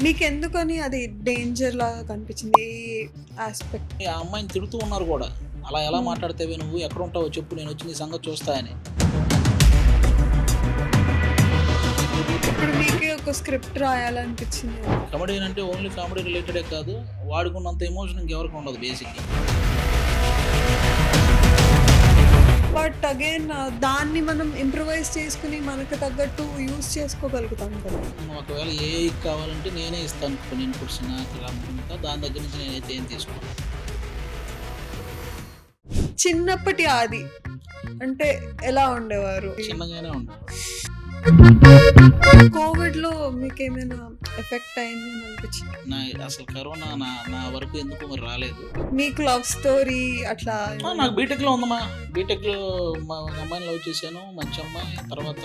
మీకెందుకని అది డేంజర్ లాగా కనిపించింది? ఏ యాస్పెక్ట్? ఆ అమ్మాయిని తిడుతూ ఉన్నారు గూడా. అలా ఎలా హ్మ్. మాట్లాడతావే నువ్వు? ఎక్కడుంటావో చెప్పు నేనొచ్చి నీ సంగతి చూస్తా అని. ఇప్పుడు మీకే ఒక స్క్రిప్ట్ రాయాలనిపించిందేమో. కమెడియన్ అంటే ఓన్లీ కామెడీ రిలేటెడే కాదు. వాడికున్నంత ఎమోషన్ ఇంకెవరికి ఉండదు బేసిక్‌గా. బట్ అగైన్ దాన్ని మనం ఇంప్రూవైజ్ చేసుకొని మనకు తగ్గట్టు యూజ్ చేసుకోగలుగుతాం కదా! ఒకవేళ ఏఐ కావాలంటే నేనే ఇస్తాను కొన్ని ఇన్‌పుట్స్ నాకు అంతా. దాని దగ్గర నుంచి నేనైతే ఏం తీసుకోను. చిన్నప్పటి ఆది అంటే ఎలా ఉండేవారు? చిన్నగానే ఉంటాను. కోవిడ్‌లో మీకేమైనా ఎఫెక్ట్ అయిందని అనిపించిందా? నా అసలు కరోనా నా నా వరకు ఎందుకో మరి రాలేదు. మీకు లవ్ స్టోరీ అట్లా ఏమైనా? నాకు బీటెక్‌లో ఉందమ్మా. బీటెక్‌లో ఒక అమ్మాయిని లవ్ చేశాను. మంచి అమ్మాయి. తర్వాత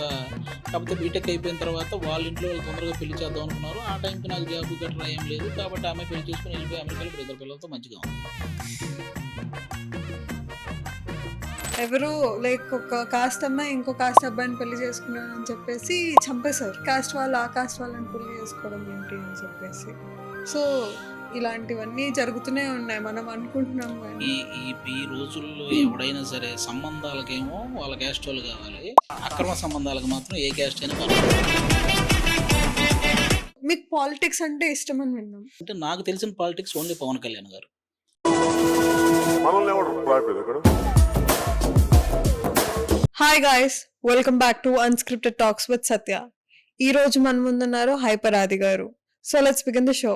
కాకపోతే బీటెక్ అయిపోయిన తర్వాత వాళ్ళ ఇంట్లో వాళ్ళు తొందరగా పెళ్లి చేద్దాం అనుకున్నారు. ఆ టైంకి నాకు జాబ్ గట్రా ఏం లేదు. కాబట్టి ఆమె పెళ్లి చేసుకొని వెళ్ళిపోయి అమెరికాలో ఇప్పుడు ఇద్దరు పిల్లలతో మంచిగా ఉంది. ఎవరో లైక్ ఒక కాస్ట్ అమ్మాయి ఇంకో కాస్ట్ అబ్బాయిని పెళ్లి చేసుకున్నాడని చెప్పేసి చంపేశారు. కాస్ట్ వాళ్ళు ఆ కాస్ట్ వాళ్ళని పెళ్లి చేసుకోవడం ఏంటి అని చెప్పేసి. సో ఇలాంటివన్నీ జరుగుతూనే ఉన్నాయి. మనం అనుకుంటున్నాం కానీ ఈ ఈ ఈ రోజుల్లో ఎవడైనా సరే సంబంధాలకేమో వాళ్ళ క్యాస్ట్ వాళ్ళు కావాలి. అక్రమ సంబంధాలకు మాత్రం ఏ క్యాస్ట్ అయినా పర్వాలేదు. మీకు పాలిటిక్స్ అంటే ఇష్టమని విన్నాం. అంటే నాకు తెలిసిన పాలిటిక్స్ ఓన్లీ పవన్ కళ్యాణ్ గారు. మనల్ని ఎవడు రాయలేదు ఇక్కడ. Hi guys, welcome back to unscripted talks with Satya. ఈ రోజు మన ముందున్నారు హైపర్ ఆది గారు. So let's begin the show.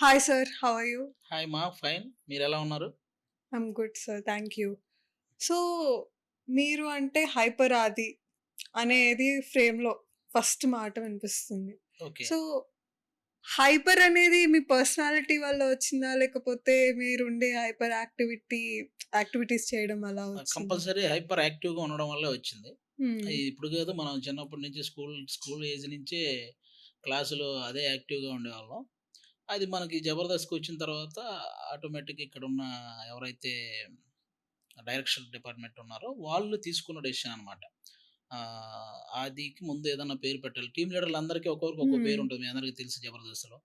Hi sir, how are you? Hi మా ఫైన్. మీరెలా ఉన్నారు? I'm good sir, thank you. So మీరు అంటే హైపర్ ఆది అనేది ఫ్రేమ్‌లో ఫస్ట్ మాట వినిపిస్తుంది. ఓకే. సో హైపర్ అనేది మీ పర్సనాలిటీ వల్ల వచ్చిందా? లేకపోతే మీరుండే హైపర్ యాక్టివిటీస్ చేయడం అలా వచ్చిందా? కంపల్సరీ హైపర్ యాక్టివ్‌గా ఉండడం వల్లే వచ్చింది. హ్మ్. ఇప్పుడు కాదు మనం చిన్నప్పటి నుంచి స్కూల్ ఏజ్ నుంచే క్లాసులో అదే యాక్టివ్‌గా ఉండేవాళ్ళం. అది మనకి జబర్దస్త్‌కొచ్చిన తర్వాత ఆటోమేటిక్‌గా ఇక్కడున్న ఎవరైతే డైరెక్షన్ డిపార్ట్‌మెంట్ ఉన్నారో వాళ్ళు తీసుకున్న డెసిషన్ అనమాట. ఆదికి ముందు ఏదన్నా పేరు పెట్టాలి. టీమ్ లీడర్‌లందరికీ ఒక్కొక్కరికి ఒక్కో హ్మ్. పేరుంటది. మీ అందరికీ తెలుసు జబర్దస్త్‌లో.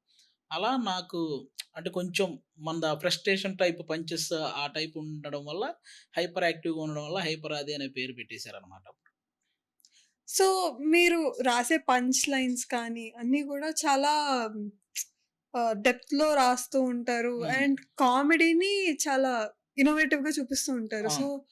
అలా నాకు అంటే కొంచెం మనది ఆ ఫ్రస్ట్రేషన్ టైప్ పంచెస్ ఆ టైప్ ఉండడం వల్ల హైపర్ యాక్టివ్‌గా ఉండడం వల్ల హైపర్ ఆది అనే పేరు పెట్టేసారనమాట. సో మీరు రాసే పంచ్ లైన్స్ కానీ అన్నీ గూడా చాలా డెప్త్‌లో రాస్తూ ఉంటారు. హ్మ్. అండ్ కామెడీని చాలా ఇన్నోవేటివ్‌గా చూపిస్తూ ఉంటారు. సో అవును.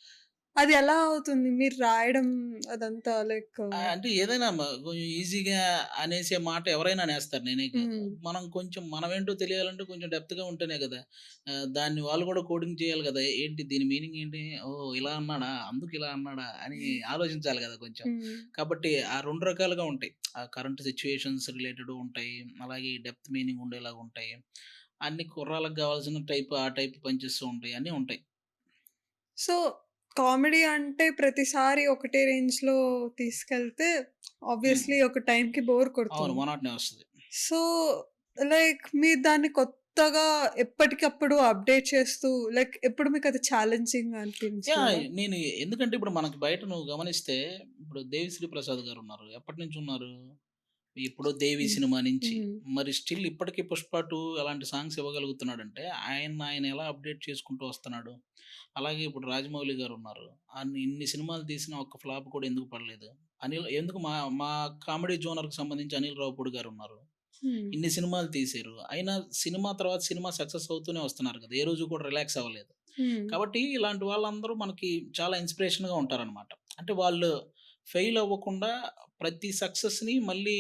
అది ఎలా అవుతుంది? మీరు రాయడం అదంతా లైక్ అంటే ఏదైనా కొంచెం ఈజీగా అనేసే మాట ఎవరైనా అనేస్తారు. నేనే కాదు. హ్మ్. మనం కొంచెం మనమేంటో తెలియాలంటే కొంచెం డెప్త్‌గా ఉంటేనే కదా! దాన్ని వాళ్ళు కూడా కోడింగ్ చేయాలి కదా! ఏంటి దీని మీనింగ్ ఏంటి? ఓహ్! ఇలా అన్నాడా? అందుకు ఇలా అన్నాడా? అని ఆలోచించాలి కదా కొంచెం. హ్మ్. కాబట్టి ఆ 2 రకాలుగా ఉంటాయి. ఆ కరెంట్ సిట్యుయేషన్స్ రిలేటెడ్ ఉంటాయి. అలాగే డెప్త్ మీనింగ్ ఉండేలాగా ఉంటాయి. అన్ని కుర్రాళ్ళకి కావాల్సిన ఆ టైప్ పంచెస్ ఉంటాయి. అన్నీ ఉంటాయి. సో కామెడీ అంటే ప్రతిసారి ఒకటే రేంజ్‌లో తీసుకెళ్తే హ్మ్. ఆబ్వియస్‌లీ ఒక టైంకి బోర్ అవును. కొడుతుంది. మొనాటనీ వస్తది. సో, లైక్ మీరు దాన్ని కొత్తగా ఎప్పటికప్పుడు అప్‌డేట్ చేస్తూ లైక్ ఎప్పుడు మీకది ఛాలెంజింగ్‌గా యాహ్! అనిపించలేదా? నేను ఎందుకంటే ఇప్పుడు మనకు బయట నువ్వు గమనిస్తే ఇప్పుడు 'దేవిశ్రీ ప్రసాద్' గారున్నారు. ఎప్పటినుంచున్నారు? ఎప్పుడో 'దేవి' హ్మ్. సినిమా నుంచి. హ్మ్. మరి స్టిల్ ఇప్పటికి 'పుష్ప 2' అలాంటి సాంగ్స్ ఇవ్వగలుగుతున్నాడంటే ఆయన ఎలా అప్‌డేట్ చేసుకుంటూ వస్తున్నాడు. అలాగే ఇప్పుడు 'రాజమౌళి' గారున్నారు. ఇన్ని సినిమాలు తీసినా ఒక్క ఫ్లాప్ కూడా ఎందుకు పడలేదు. ఎందుకు మా మా కామెడీ జోనర్‌కి సంబంధించి 'అనిల్ రావిపూడి' గారున్నారు. హ్మ్. ఇన్ని సినిమాలు తీశారు. అయినా సినిమా తర్వాత సినిమా సక్సెస్ అవుతూనే వస్తున్నారు కదా! ఏ రోజు కూడా రిలాక్స్ అవ్వలేదు. హ్మ్. కాబట్టి ఇలాంటి వాళ్ళందరూ మనకి చాలా ఇన్‌స్పిరేషన్‌గా ఉంటారనమాట. అంటే వాళ్ళు ఫెయిల్ అవ్వకుండా ప్రతి సక్సెస్‌ని మళ్ళీ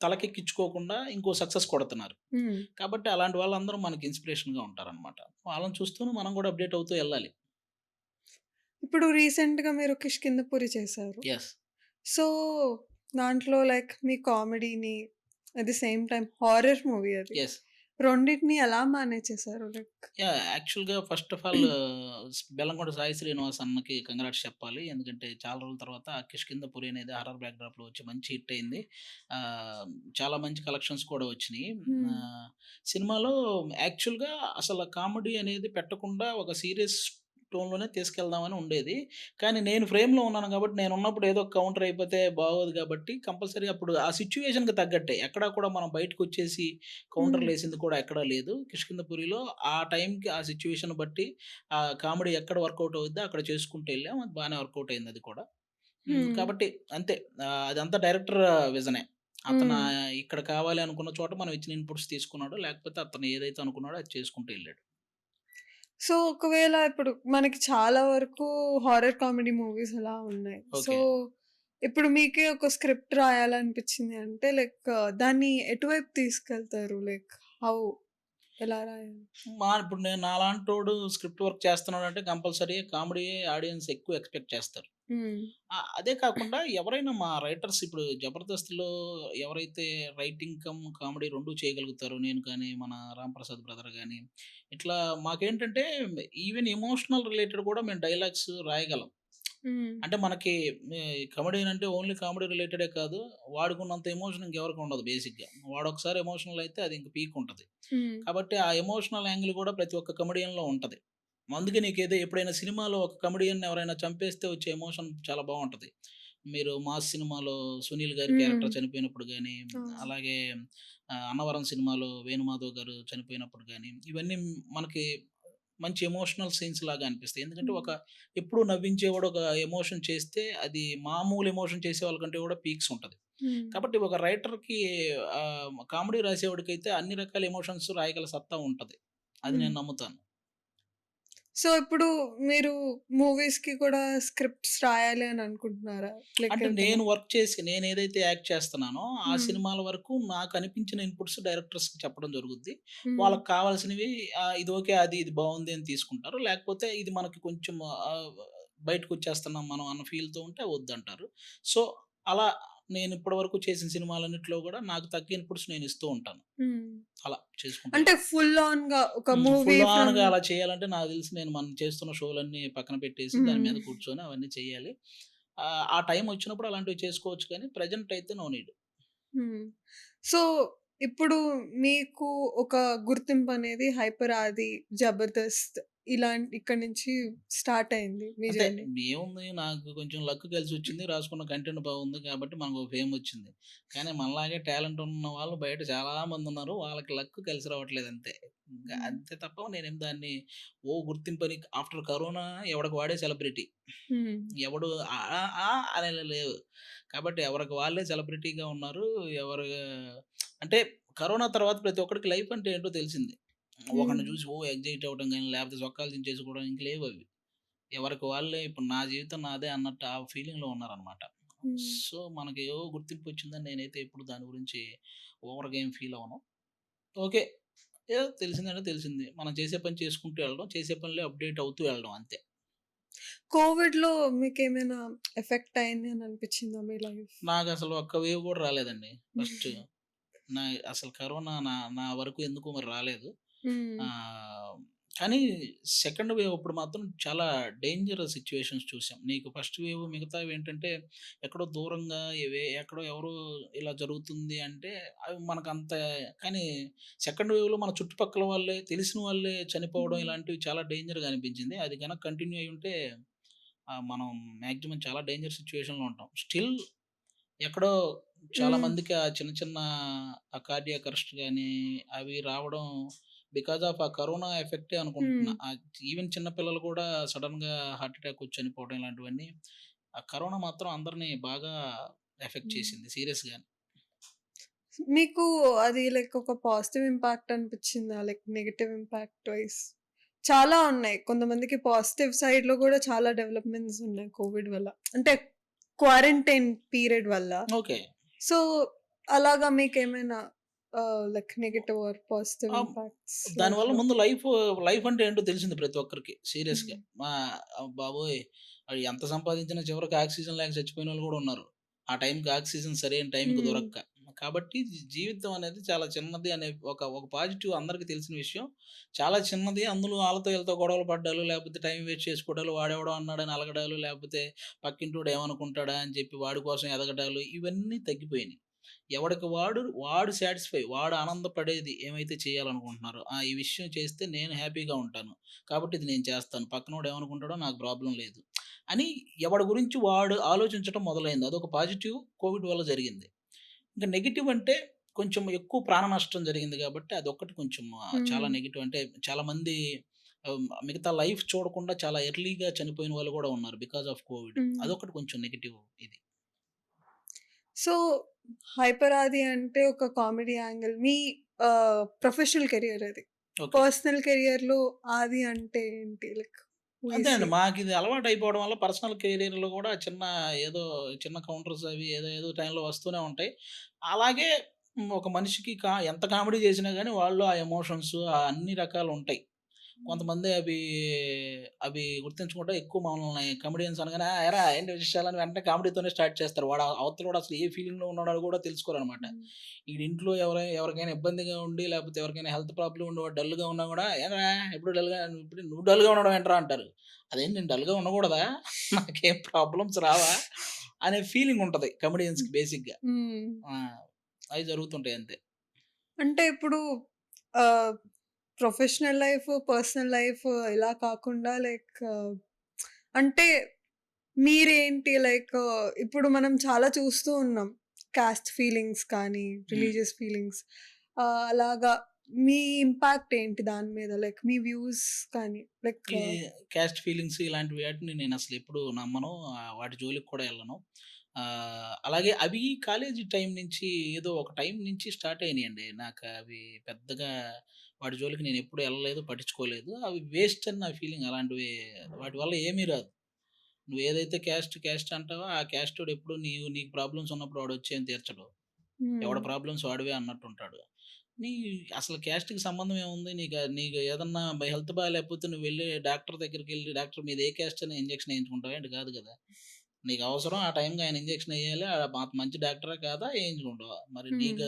తలకెక్కించుకోకుండా ఇంకో సక్సెస్ కొడుతున్నారు. హ్మ్. కాబట్టి అలాంటి వాళ్ళందరూ మనకి ఇన్‌స్పిరేషన్‌గా ఉంటారనమాట. వాళ్ళని చూస్తూనే మనం కూడా అప్‌డేట్ అవుతూ ఎళ్ళాలి. ఇప్పుడు రీసెంట్‌గా మీరు 'కిష్కింధపురి' చేశారు. యెస్. సో, దాంట్లో లైక్ మీ కామెడీని at the same time horror movie అది. యెస్. రెండిటిని ఎలా మేనేజ్ చేశారు? లైక్ యాక్చువల్‌గా first of all Bellamkonda Sai Srinivas అన్నకి కంగ్రాట్స్ చెప్పాలి. ఎందుకంటే చాలా రోజుల తర్వాత 'కిష్కింధపురి' అనేది హారర్ బ్యాక్‌డ్రాప్‌లో వచ్చి మంచి హిట్ అయింది. ఆహ్, చాలా మంచి కలెక్షన్స్ కూడా వచ్చినియి. హ్మ్. సినిమాలో యాక్చువల్‌గా అసల కామెడీ అనేది పెట్టకుండా ఒక సీరియస్ టోన్‌లోనే తీసుకెళ్దామని ఉండేది. కానీ నేను ఫ్రేమ్‌లో ఉన్నాను కాబట్టి నేనున్నప్పుడు ఏదో ఒక కౌంటర్ అయిపోతే బాగోదు కాబట్టి కంపల్సరీ అప్పుడు ఆ సిట్యుయేషన్‌కి తగ్గట్టే ఎక్కడా కూడా మనం బయటకొచ్చేసి హ్మ్. కౌంటర్‌లేసింది కూడా ఎక్కడా లేదు. 'కిష్కింధపురిలో' ఆ టైంకి ఆ సిట్యుయేషన్ బట్టి కామెడీ ఎక్కడ వర్కౌట్ అవుద్దో అక్కడ చేసుకుంటూ ఎళ్ళాం. అది బానే వర్కౌట్ అయింది అది కూడా. హ్మ్. కాబట్టి అంతే. అదంతా డైరెక్టర్ విజనే. అతను హ్మ్. ఇక్కడ కావాలి అనుకున్న చోట మనం ఇచ్చిన ఇన్‌పుట్స్ తీసుకున్నాడు. లేకపోతే అతను ఏదైతే అనుకున్నాడో అది చేసుకుంటూ ఎళ్ళాడు. సో, ఒకవేళ ఇప్పుడు మనకి చాలా వరకు హారర్ కామెడీ మూవీస్ అలా ఉన్నాయి. So, okay. ఇప్పుడు మీకే ఒక స్క్రిప్ట్ రాయాలనిపించింది అంటే లైక్ దాన్ని ఎటువైపు తీసుకెళ్తారు? Like how? ఎలా రాయాలి? ఇప్పుడు నేను నాలాంటోడు స్క్రిప్ట్ వర్క్ చేస్తున్నాడంటే కంపల్సరీ కామెడీయే ఆడియన్స్ ఎక్కువ ఎక్స్‌పెక్ట్ చేస్తారు. హ్మ్. అదే కాకుండా ఎవరైనా మా రైటర్స్ ఇప్పుడు 'జబర్దస్త్‌లో' ఎవరైతే రైటింగ్ కమ్ కామెడీ 2 చేయగలుగుతారో నేను కానీ, మన 'రాంప్రసాద్ బ్రదర్' గాని, ఇట్లా మాకేంటంటే ఈవెన్ ఎమోషనల్ రిలేటెడ్ కూడా మేము డైలాగ్స్ రాయగలం. హ్మ్. అంటే మనకి కమెడియన్ అంటే ఓన్లీ కామెడీ రిలేటెడే కాదు. వాడికున్నంత ఎమోషన్ ఇంకెవరికి ఉండదు బేసిక్‌గా. వాడొకసారి ఎమోషనల్ అయితే అది ఇంక పీక్ ఉంటది. హ్మ్. కాబట్టి ఆ ఎమోషనల్ యాంగిల్ కూడా ప్రతి ఒక్క కమెడియన్‌లో ఉంటది. అందుకే నీకేదో ఎప్పుడైనా సినిమాలో ఒక కమెడియన్‌ని ఎవరైనా చంపేస్తే వచ్చే ఎమోషన్ చాలా బావుంటది. మీరు 'మాస్' సినిమాలో సునీల్ గారి హ్మ్. క్యారెక్టర్ చనిపోయినప్పుడు గాని, అవును. అలాగే 'అన్నవరం' సినిమాలో వేణుమాధవ్ గారు చనిపోయినప్పుడు గాని, ఇవన్నీ మనకి మంచి ఎమోషనల్ సీన్స్ లాగా అనిపిస్తాయి. ఎందుకంటే హ్మ్. ఎప్పుడు నవ్వించేవాడు ఒక ఎమోషన్ చేస్తే అది మామూలు ఎమోషన్ చేసేవాళ్ళ కంటే కూడా పీక్స్ ఉంటది. హ్మ్. కాబట్టి ఒక రైటర్‌కి కామెడీ రాసేవాడికైతే అన్ని రకాల ఎమోషన్స్ రాయగల సత్తా ఉంటది. అది హ్మ్. నేను నమ్ముతాను. సో, ఇప్పుడు మీరు మూవీస్‌కి కూడా స్క్రిప్ట్స్ రాయాలి అని అనుకుంటున్నారా? లైక్ అంటే ఏదైనా నేను వర్క్ చేసి నేనేదైతే యాక్ట్ చేస్తున్నానో, ఆ హ్మ్. సినిమాల వరకు నాకనిపించిన ఇన్‌పుట్స్ డైరెక్టర్స్‌కి చెప్పడం జరుగుద్ది. హ్మ్. వాళ్ళకి కావాల్సినవి ఇది ఓకే. ఇది బావుంది అని తీసుకుంటారు. లేకపోతే ఇది మనకి కొంచెం బయటకొచ్చేస్తున్నాం మనం అన్న ఫీల్‌తో ఉంటే వద్దంటారు. సో, అలా నేను ఇప్పటి వరకు చేసిన సినిమాలన్నిటిలో గూడా నాకు తగ్గ ఇన్‌పుట్స్ నేను ఇస్తూ ఉంటాను. హ్మ్. అలా చేసుకుంటూ అంటే ఎళ్తాం. ఫుల్ ఆన్‌గా ఒక మూవీ ఫుల్ ఫ్రమ్ ఆన్‌గా అలా చేయాలంటే నాకు తెలిసి నేను మనం చేస్తున్న షోలన్నీ పక్కన పెట్టేసి దాని హ్మ్. మీద కూర్చొని అవన్నీ చేయాలి. ఆ టైం వచ్చినప్పుడు అలాంటివి చేసుకోవచ్చు కానీ ప్రెజెంట్ అయితే నో నీడ్. హ్మ్. సో, ఇప్పుడు మీకు ఒక గుర్తింపనేది 'హైపర్ ఆది', 'జబర్దస్త్' ఇక్కడి నుంచి స్టార్ట్ అయింది మీ అంతే జర్నీ. ఏముంది నాకు కొంచెం లక్ కలిసొచ్చింది. రాసుకున్న కంటెంట్ బాగుంది కాబట్టి మనకు ఫేమ్ వచ్చింది. కానీ మనలాగే టాలెంట్ ఉన్న వాళ్ళు బయట చాలా మందున్నారు. వాళ్ళకి లక్ కలిసి రావట్లేదు అంతే. ఇంకా హ్మ్. అంతే తప్ప నేనేం దాన్ని గుర్తింపని ఆఫ్టర్ కరోనా ఎవడికి వాడే సెలబ్రిటీ. హ్మ్. ఎవడు ఆ! ఆ! ఆ! అనేలా లేవు. కాబట్టి ఎవరికి వాళ్ళే సెలబ్రిటీగా ఉన్నారు. ఎవరు అంటే కరోనా తర్వాత ప్రతి ఒక్కడికి లైఫ్ అంటే ఏంటో తెలిసింది. హ్మ్. ఒకడిని చూసి ఎగ్జైట్ అవ్వడం గాని, లేకపోతే సొక్కాలు చించేసుకోవడం ఇంక లేవవి. ఎవరికి వాళ్ళే ఇప్పుడు నా జీవితం నాదే అన్నట్టు ఆ ఫీలింగ్‌లో ఉన్నారనమాట. హ్మ్. సో, మనకి ఏవో గుర్తింపొచ్చిందని నేనైతే ఎప్పుడు దాని గురించి ఓవర్‌గా ఏం ఫీల్ అవ్వను. ఓకే. ఏదో తెలిసిందంటే తెలిసింది. మనం చేసే పని చేసుకుంటూ వెళ్ళడం, చేసే పనిలో అప్‌డేట్ అవుతూ వెళ్ళడం అంతే. కోవిడ్‌లో మీకేమైనా ఎఫెక్ట్ అయింది అని అనిపిచ్చిందా మీ లైఫ్? నాకసలు ఒక్క వేవ్ కూడా రాలేదండి. ఫస్ట్ నా అసలు కరోనా నా నా వరకు ఎందుకో మరి రాలేదు. హ్మ్. ఆహ్, కానీ సెకండ్ వేవ్ అప్పుడు మాత్రం చాలా డేంజర్ సిట్యుయేషన్స్ చూసాం. నీకు ఫస్ట్ వేవ్ మిగతావేంటంటే ఎక్కడో దూరంగా ఎక్కడో ఎవరో ఇలా జరుగుతుంది అంటే అవి మనకంత కానీ సెకండ్ వేవ్‌లో మన చుట్టుపక్కల వాళ్ళే, తెలిసిన వాళ్ళే చనిపోవడం హ్మ్. ఇలాంటివి చాలా డేంజర్‌గా అనిపించింది. అది గనక కంటిన్యూ అయ్యుంటే మనం మాక్సిమం చాలా డేంజర్ సిట్యుయేషన్‌లో ఉంటాం. స్టిల్ ఎక్కడో చాలా హ్మ్. మందికి ఆ చిన్న చిన్న కార్డియాక్ అరెస్ట్ గాని, అవి రావడం బికాజ్ ఆఫ్ ఆ కరోనా ఎఫెక్టే హ్మ్. అనుకుంటున్నా. ఈవెన్ చిన్న పిల్లలు కూడా సడెన్‌గా హార్ట్ అటాక్ వచ్చి చనిపోవడం ఇలాంటివన్నీ ఆ కరోనా మాత్రం అందరిని బాగా ఎఫెక్ట్ హ్మ్. చేసింది సీరియస్‌గానే. మీకు అది లైక్ ఒక పాజిటివ్ ఇంపాక్ట్ అనిపిచ్చిందా? Like negative impact wise? చాలా ఉన్నాయి. కొంతమందికి పాజిటివ్ సైడ్‌లో గూడా చాలా డెవలప్‌మెంట్స్ ఉన్నాయి కోవిడ్ వల్ల. అంటే క్వారంటైన్ పీరియడ్ వల్ల. ఓకే. సో, అలాగా మీకేమైనా లైక్ నెగెటివ్ ఆర్ పాజిటివ్ ఆహ్, ఇంపాక్ట్స్ దానివల్ల లైఫ్‌లో? ముందు లైఫ్ అంటే ఏంటో తెలిసింది ప్రతి ఒక్కరికి సీరియస్‌గా. హ్మ్. బాబోయ్! ఎంత సంపాదించినా చివరికి ఆక్సిజన్ లేక చచ్చిపోయినోళ్ళు గూడా ఉన్నారు. ఆ టైంకి ఆక్సిజన్ సరైన టైంకి హ్మ్. దొరక్క. కాబట్టి జీవితం అనేది చాలా చిన్నది అనే ఒక పాజిటివ్ అందరికి తెలిసిన విషయం. చాలా చిన్నది. అందులో ఆళ్ళతో ఈళ్ళతో గొడవలు పడ్డాలు, లేకపోతే టైం వేస్ట్ చేసుకోవడాలు, వాడెవడో అన్నాడని అలగడాలు, లేకపోతే పక్కింటోడు ఏమనుకుంటాడా అని చెప్పి వాడి కోసం ఎదగడాలు ఇవన్నీ తగ్గిపోయినాయి. ఎవడికి వాడు సాటిస్ఫై వాడు ఆనందపడేది ఏమైతే చేయాలనుకుంటున్నారో, ఈ విషయం చేస్తే నేను హ్యాపీగా ఉంటాను. కాబట్టి ఇది నేను చేస్తాను. పక్కనోడు ఏమనుకుంటాడో నాకు ప్రాబ్లమ్ లేదు. అని ఎవడి గురించి వాడు ఆలోచించటం మొదలైంది. అదొక పాజిటివ్ కోవిడ్ వల్ల జరిగింది. ఇంక నెగెటివ్ అంటే కొంచెం ఎక్కువ ప్రాణ నష్టం జరిగింది గాబట్టి అదొక్కటి కొంచెం చాలా హ్మ్. నెగెటివ్. అంటే చాలామంది మిగతా లైఫ్ చూడకుండా చాలా ఎర్లీగా చనిపోయిన వాళ్ళు గూడా ఉన్నారు బికాజ్ ఆఫ్ కోవిడ్. హ్మ్. అదొకటి కొంచెం నెగెటివ్ ఇది. సో, 'హైపర్ ఆది' అంటే ఒక కామెడీ యాంగిల్. మీ ప్రొఫెషనల్ కెరియర్ అది. ఓకే. పర్సనల్ కెరియర్‌లో 'ఆది' అంటే ఏంటి? లైక్ హూ ఈస్ అంతేనండి. హి? మాకిది అలవాటయిపోవడం వల్ల పర్సనల్ కెరియర్‌లో గూడా ఏదో చిన్న కౌంటర్స్ అవి ఏదో టైంలో వస్తూనే ఉంటాయి. అలాగే ఒక మనిషికి ఎంత కామెడీ చేసినా గాని వాళ్ళలో ఆ ఎమోషన్స్ అన్ని రకాలుంటాయి. హ్మ్. కొంతమంది అవి గుర్తించకుండా ఎక్కువ మనల్ని కమెడియన్స్ అనగానే ఏరా ఏంటి విశేషాలని వెంటనే కామెడీతోనే స్టార్ట్ చేస్తారు. అవతలోడు అసలు ఏ ఫీలింగ్‌లో ఉన్నాడో కూడా తెలుసుకోరనమాట. హ్మ్. ఈడింట్లో ఎవరికైనా ఇబ్బందిగా ఉండి లేకపోతే ఎవరికైనా హెల్త్ ప్రాబ్లమ్ ఉండి వాడు డల్‌గా ఉన్నా కూడా "ఏరా ఎప్పుడు డల్‌గా ఇప్పుడు నువ్వు డల్‌గా ఉండడం ఏంట్రా" అంటారు. అదేంటి నేను డల్‌గా ఉండకూడదా? నాకేం ప్రాబ్లమ్స్ రావా? అనే ఫీలింగ్ ఉంటది కమెడియన్స్‌కి బేసిక్‌గా. హ్మ్. ఆ! అవి జరుగుతుంటాయి అంతే. అంటే ఇప్పుడు ఆహ్, ప్రొఫెషనల్ లైఫ్, పర్సనల్ లైఫ్ ఇలా కాకుండా లైక్ అంటే మీరేంటి లైక్ ఇప్పుడు మనం చాలా చూస్తూ ఉన్నాం. కాస్ట్ ఫీలింగ్స్ కానీ, హ్మ్. రిలీజియస్ ఫీలింగ్స్ అలాగా మీ ఇంపాక్ట్ ఏంటి దాని మీద? లైక్ మీ వ్యూస్ కానీ లైక్ ఈ క్యాస్ట్ ఫీలింగ్స్ ఇలాంటి వాటిని నేనసలెప్పుడు నమ్మను. వాటి జోలికి కూడా ఎళ్ళను. అలాగే అవి కాలేజీ టైం నుంచి ఏదో ఒక టైం నుంచి స్టార్ట్ అయినియండి. నాకవి పెద్దగా వాటి జోలికి నేనెప్పుడు ఎళ్ళలేదు, పట్టించుకోలేదు. అవి వేస్ట్ అని నా ఫీలింగ్. అలాంటివి వాటి వల్ల ఏమీ రాదు. నువ్వేదైతే క్యాస్ట్ అంటావో ఆ క్యాస్టోడు ఎప్పుడు నీకు ప్రాబ్లమ్స్ ఉన్నప్పుడు వాడొచ్చి ఏం తీర్చడు. హ్మ్. ఎవడి ప్రాబ్లమ్స్ వాడివే అన్నట్టుంటాడు. నీ అసలు క్యాస్ట్‌కి సంబంధం ఏముంది? నీకు ఏదన్నా హెల్త్ బాలేకపోతే నువ్వెళ్ళి డాక్టర్ దగ్గరికెళ్ళి డాక్టర్ మీది ఏ క్యాస్ట్ అని ఇంజెక్షన్ ఏయించుకుంటావా ఏంటి? కాదు కదా! నీకు అవసరం ఆ టైంకి ఆయన ఇంజెక్షన్ ఎయ్యాలి. మంచి డాక్టరా కాదా? ఏయించుకుంటావా? మరి హ్మ్.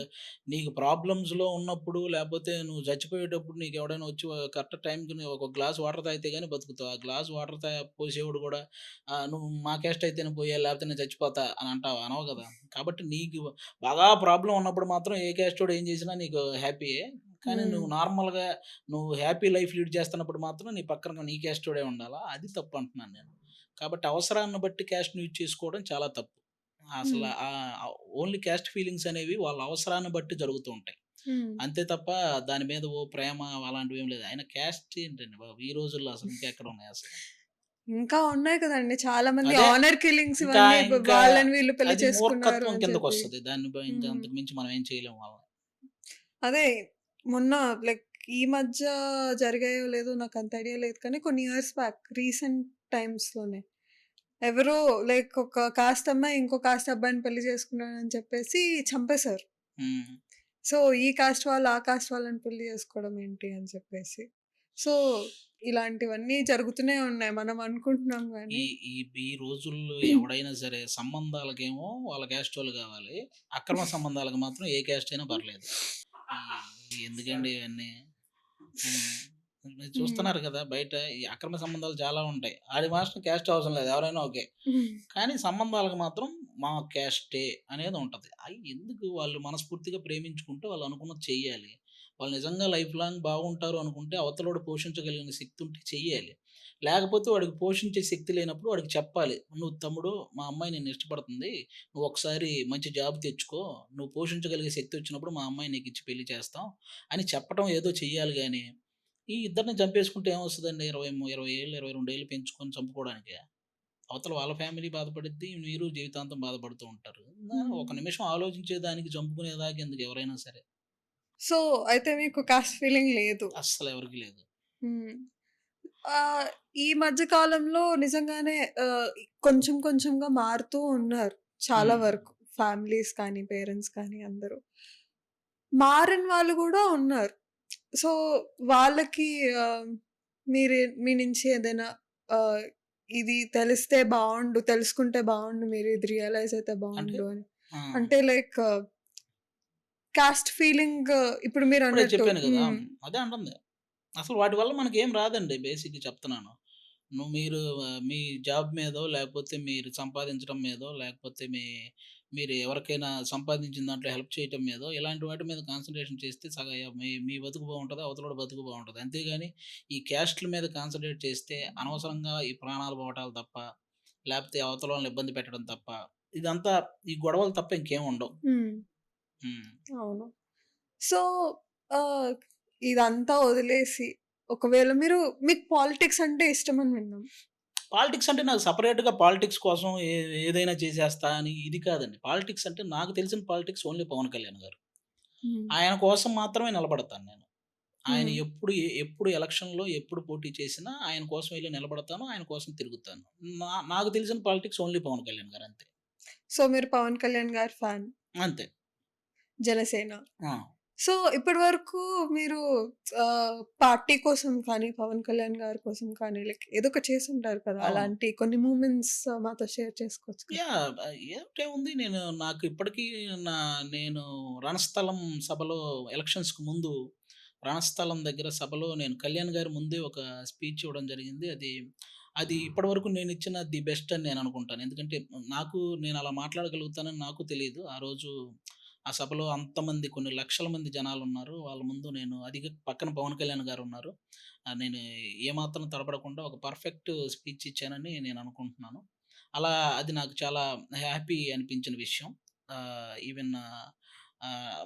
నీకు ప్రాబ్లమ్స్‌లో ఉన్నప్పుడు లేపోతే నువ్వు చచ్చిపోయేటప్పుడు నీకెవడైనా వచ్చి కరెక్ట్ టైంకి నువ్వు ఒక గ్లాస్ వాటర్ తాగితే గాని బతుకుతావు. ఆ గ్లాస్ వాటర్ పోసేవాడు కూడా నువ్వు మా క్యాస్ట్ అయితేనే పోయాలి లేకపోతే నేను చచ్చిపోతా అని అంటావా? అనవు కదా! కాబట్టి నీకు బాగా ప్రాబ్లమ్ ఉన్నప్పుడు మాత్రం ఏ క్యాస్టోడు ఏం చేసినా నీకు హ్యాపీయే. కానీ హ్మ్. నువ్వు హ్యాపీ లైఫ్ లీడ్ చేస్తున్నప్పుడు మాత్రం నీ పక్కన నీ క్యాస్టోడే ఉండాలా? అది తప్పంటున్నాను నేను. కాబట్టి అవసరాన్ని బట్టి క్యాస్ట్‌ని యూజ్ చేసుకోవడం చాలా తప్పు. అసల హ్మ్. ఓన్లీ క్యాస్ట్ ఫీలింగ్స్ అనేవి వాళ్ళ అవసరాన్ని బట్టి జరుగుతూ ఉంటాయి. హ్మ్. అంతే తప్ప దాని మీద ప్రేమ అలాంటివేమి లేదు. అయినా క్యాస్ట్ ఏంటండి బాబు! ఈ రోజుల్లో అసలు ఇంకెక్కడున్నాయసల. ఇంకా ఉన్నాయి కదండీ! చాలా మంది అదే ఆనర్ కిల్లింగ్స్ ఇంకా ఇవన్నీ ఇంకా వాళ్ళని వీళ్ళు పెళ్లి అది చేసుకున్నారు మూర్ఖత్వం అని చెప్పి. కిందకొస్తది. ఇంకా హ్మ్. అంతకు మించి మనం ఏం చేయలేం వాళ్ళని. అదే మొన్న లైక్ ఈ మధ్య జరిగాయో లేదో నాకంత ఐడియా లేదు కానీ కొన్ని ఇయర్స్ బ్యాక్ రీసెంట్ టైమ్స్‌లోనే ఎవరో లైక్ ఒక కాస్ట్ అమ్మాయి ఇంకో కాస్ట్ అబ్బాయిని పెళ్లి చేసుకున్నాడని చెప్పేసి చంపేశారు. హ్మ్. సో, ఈ కాస్ట్ వాళ్ళు ఆ కాస్ట్ వాళ్ళని పెళ్లి చేసుకోవడం ఏంటి అని చెప్పేసి. సో, ఇలాంటివన్నీ జరుగుతూనే ఉన్నాయి. మనం అనుకుంటున్నాం ఈ గానీ ఈ ఈ రోజుల్లో ఎవడైనా సరే సంబంధాలకేమో వాళ్ళ క్యాస్టోళ్ళు గావాలి. అక్రమ సంబంధాలకు మాత్రం ఏ క్యాస్ట్ అయినా పర్లేదు. ఎందుకండి ఇవన్నీ? హ్మ్. మీరు హ్మ్. చూస్తున్నారు కదా! బయట ఈ అక్రమ సంబంధాలు చాలా ఉంటాయి. ఆడి మాస్టర్ క్యాస్ట్ అవసరం లేదు. ఎవరైనా ఓకే. హ్మ్. కానీ సంబంధాలకు మాత్రం మా క్యాస్టే అనేది ఉంటది. ఎందుకు వాళ్ళు మనస్ఫూర్తిగా ప్రేమించుకుంటే వాళ్ళు అనుకున్నది చెయ్యాలి. వాళ్ళు నిజంగా లైఫ్ లాంగ్ బాగుంటారు అనుకుంటే అవతలోడు పోషించగలిగిన శక్తి ఉంటే చెయ్యాలి. లేకపోతే వాడికి పోషించే శక్తి లేనప్పుడు వాడికి చెప్పాలి. "నువ్వు తమ్ముడు మా అమ్మాయి నిన్ను ఇష్టపడుతుంది. నువ్వు ఒకసారి మంచి జాబ్ తెచ్చుకో. నువ్వు పోషించగలిగే శక్తి వచ్చినప్పుడు మా అమ్మాయిని నీకిచ్చి పెళ్లి చేస్తాం" అని చెప్పటం ఏదో చెయ్యాలి గాని ఈ ఇద్దరిని చంపేసుకుంటే ఏమొస్తదండి? 20 ఏళ్ళు, 22 ఏళ్ళు పెంచుకొని చంపుకోవడానికా? అవతల వాళ్ళ ఫ్యామిలీ బాధపడిద్ది. మీరు జీవితాంతం బాధపడుతూ ఉంటారు. ఒక హ్మ్. నిమిషం ఆలోచించేదానికి చంపుకునేదాకెందుకు ఎవరైనా సరే. సో, అయితే మీకు కాస్ట్ ఫీలింగ్ లేదు. అస్సలెవరికీ లేదు. హ్మ్. ఆహ్, ఈ మధ్య కాలంలో నిజంగానే కొంచెం కొంచెంగా మారుతూ ఉన్నారు. చాలా హ్మ్. వరకు. ఫ్యామిలీస్ కానీ, పేరెంట్స్ కానీ అందరూ. మారని వాళ్ళు గూడా ఉన్నారు. సో, వాళ్ళకి ఆహ్, మీ నుంచి ఏదైనా ఆహ్, ఇది తెలిస్తే బావుండు, తెలుసుకుంటే బావుండు, మీరు ఇది రియలైజ్ అయితే అంటే బావుండు అని. ఆ! అంటే లైక్ కాస్ట్ ఫీలింగ్ ఇప్పుడు ఇప్పుడే మీరన్నట్టు చెప్పాను గదా! హ్మ్. అదే అంటుంది. అసలు వాటి వల్ల మనకేం రాదండి బేసిక్‌గా చెప్తున్నాను. మీరు మీ జాబ్ మీదో, లేకపోతే మీరు సంపాదించడం మీదో, లేకపోతే మీరు ఎవరికైనా సంపాదించిన దాంట్లో హెల్ప్ చేయటం మీదో, ఇలాంటి వాటి మీద కాన్సంట్రేషన్ చేస్తే మీ మీ బతుకు బావుంటది. అవతలోడి బతుకు బావుంటది. అంతేగాని ఈ క్యాస్ట్‌ల మీద కాన్సంట్రేట్ చేస్తే అనవసరంగా ఈ ప్రాణాలు పోవటాలు తప్ప, లేపోతే అవతలోళ్ళని ఇబ్బంది పెట్టడం తప్ప, ఇదంతా ఈ గొడవలు తప్ప ఇంకేం ఉండవు. హ్మ్. హ్మ్. అవును. సో, ఆహ్, ఇదంతా వదిలేసి ఒకవేళ మీకు పాలిటిక్స్ అంటే ఇష్టమని విన్నాం. పాలిటిక్స్ అంటే నాకు సెపరేట్‌గా పాలిటిక్స్ కోసం ఏదైనా చేసేస్తా అని ఇది కాదండి. పాలిటిక్స్ అంటే నాకు తెలిసిన పాలిటిక్స్ ఓన్లీ పవన్ కళ్యాణ్ గారు. హ్మ్. ఆయన కోసం మాత్రమే నిలబడతాను నేను. ఆయన హ్మ్. ఎప్పుడు ఎలక్షన్‌లో ఎప్పుడు పోటీ చేసినా ఆయన కోసం ఎళ్లి నిలబడతాను. ఆయన కోసం తిరుగుతాను. నాకు తెలిసిన పాలిటిక్స్ ఓన్లీ పవన్ కళ్యాణ్ గారు అంతే. సో, మీరు 'పవన్ కళ్యాణ్' గారి ఫ్యాన్. అంతే. 'జనసేన.' ఆ! సో, ఇప్పటి వరకు మీరు పార్టీ కోసం కానీ, 'పవన్ కళ్యాణ్' గారి కోసం కానీ ఏదో ఒకటి చేసుంటారు కదా! అవును. అలాంటి కొన్ని మూమెంట్స్ మాతో షేర్ చేసుకోవచ్చు కదా! యాహ్! ఏముంది నాకు ఇప్పటికీ నా నేను రణస్థలం సభలో ఎలక్షన్స్‌కి ముందు రణస్థలం దగ్గర సభలో నేను కళ్యాణ్ గారి ముందే ఒక స్పీచ్ ఇవ్వడం జరిగింది. అది ఇప్పటివరకు నేనిచ్చిన ది బెస్ట్ అని నేను అనుకుంటాను. ఎందుకంటే నేను అలా మాట్లాడగలుగుతానని నాకు తెలీదు. ఆ రోజు ఆ సభలో అంతమంది కొన్ని లక్షల మంది జనాలున్నారు. వాళ్ళ ముందు నేను పక్కన పవన్ కళ్యాణ్ గారున్నారు. నేను ఏమాత్రం తడబడకుండా ఒక పర్ఫెక్ట్ స్పీచ్ ఇచ్చానని నేను అనుకుంటున్నాను. అలా అది నాకు చాలా హ్యాపీ అనిపించిన విషయం. ఈవెన్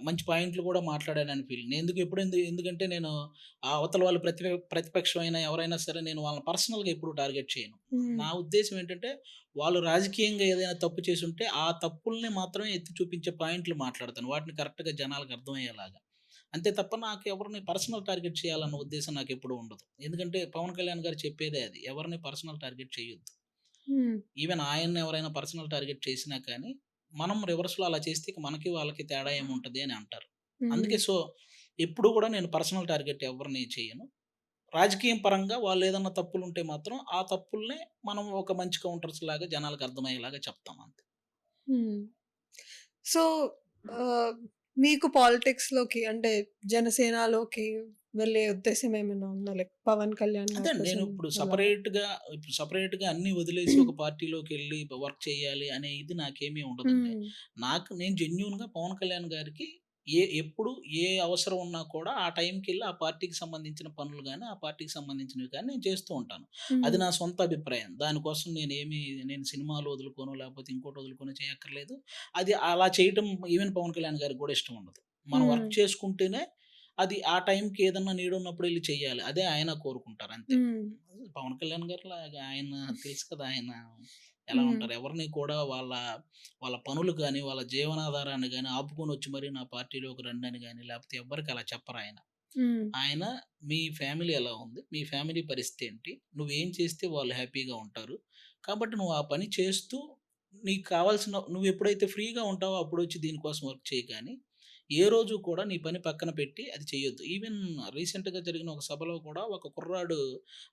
మంచి పాయింట్లు కూడా మాట్లాడానని ఫీలింగ్. ఎందుకంటే నేను అవతల వాళ్ళు ప్రతిపక్షమైనా ఎవరైనా సరే నేను వాళ్ళని పర్సనల్‌గా ఎప్పుడు టార్గెట్ చేయను. హ్మ్. నా ఉద్దేశ్యం ఏంటంటే వాళ్ళు రాజకీయంగా ఏదైనా తప్పు చేసుంటే ఆ తప్పుల్ని మాత్రమే ఎత్తి చూపించే పాయింట్లు మాట్లాడతాను. వాటిని కరెక్ట్‌గా జనాలకు అర్థమయ్యేలాగా. అంతే తప్ప నాకు ఎవరిని పర్సనల్ టార్గెట్ చేయాలన్న ఉద్దేశ్యం నాకెప్పుడూ ఉండదు. ఎందుకంటే పవన్ కళ్యాణ్ గారు చెప్పేదే అది. ఎవరిని పర్సనల్ టార్గెట్ చేయొద్దు. హ్మ్. ఈవెన్ ఆయన్ని ఎవరైనా పర్సనల్ టార్గెట్ చేసినా కానీ, మనం రివర్స్‌లో అలా చేస్తే ఇక మనకి, వాళ్ళకి తేడా ఏముంటది అని అంటారు. హ్మ్. అందుకే ఎప్పుడు కూడా నేను పర్సనల్ టార్గెట్ ఎవరిని చేయను. రాజకీయం పరంగా వాళ్ళేదన్నా తప్పులుంటే మాత్రం, ఆ తప్పుల్నే మనం ఒక మంచి కౌంటర్స్‌లాగా జనాలకు అర్థమయ్యేలాగా చెప్తాం అంతే. హ్మ్. సో, ఆహ్, మీకు పాలిటిక్స్‌లోకి అంటే జనసేనలోకి వెళ్ళే ఉద్దేశ్యం ఏమైనా ఉందా? లైక్ 'పవన్ కళ్యాణ్' అంటే గారి నేను కోసం అలాగా? ఇప్పుడు సెపరేట్‌గా అన్నీ వదిలేసి ఒక పార్టీలోకెళ్ళి వర్క్ చేయాలి అనే ఇది నాకేమీ ఉండదండి. హ్మ్. నేను జెన్యూన్‌గా పవన్ కళ్యాణ్ గారికి ఎప్పుడు ఏ అవసరం ఉన్నా కూడా ఆ టైంకెళ్ళి ఆ పార్టీకి సంబంధించిన పనులు గాని, ఆ పార్టీకి సంబంధించినవి కానీ నేను చేస్తూ ఉంటాను. అది హ్మ్. నా సొంత అభిప్రాయం. దానికోసం నేను సినిమాలు వదులుకోనో, లేకపోతే ఇంకోటి వదులుకోనో చేయక్కర్లేదు. అది అలా చేయటం ఈవెన్ పవన్ కళ్యాణ్ గారికి కూడా ఇష్టం ఉండదు. మనం హ్మ్. వర్క్ చేసుకుంటేనే అది ఆ టైంకి ఏదన్నా నీడున్నప్పుడు ఎళ్లి చెయ్యాలి. అదే ఆయన కోరుకుంటారు అంతే. హ్మ్. పవన్ కళ్యాణ్ గారిలాగా ఆయన తెలుసు కదా! ఆయన ఎలా హ్మ్. ఉంటారు. ఎవరిని కూడా వాళ్ళ పనులు గాని, వాళ్ళ జీవనాధారాన్ని గాని ఆపుకొనొచ్చి మరి నా పార్టీలోకి రండని గాని, లేపోతే ఎవ్వరికి అలా చెప్పరాయన. హ్మ్. ఆయన మీ ఫ్యామిలీ ఎలా ఉంది? మీ ఫ్యామిలీ పరిస్థితి ఏంటి? నువ్వేం చేస్తే వాళ్ళు హ్యాపీగా ఉంటారు. కాబట్టి నువ్వు ఆ పని చేస్తూ నీకు కావాల్సిన నువ్వెప్పుడైతే ఫ్రీగా ఉంటావో అప్పుడొచ్చి దీనికోసం వర్క్ చెయ్యి కానీ, ఏ రోజు కూడా నీ పని పక్కన పెట్టి అది చెయ్యొద్దు. ఈవెన్ రీసెంట్‌గా జరిగిన ఒక సభలో కూడా ఒక కుర్రాడు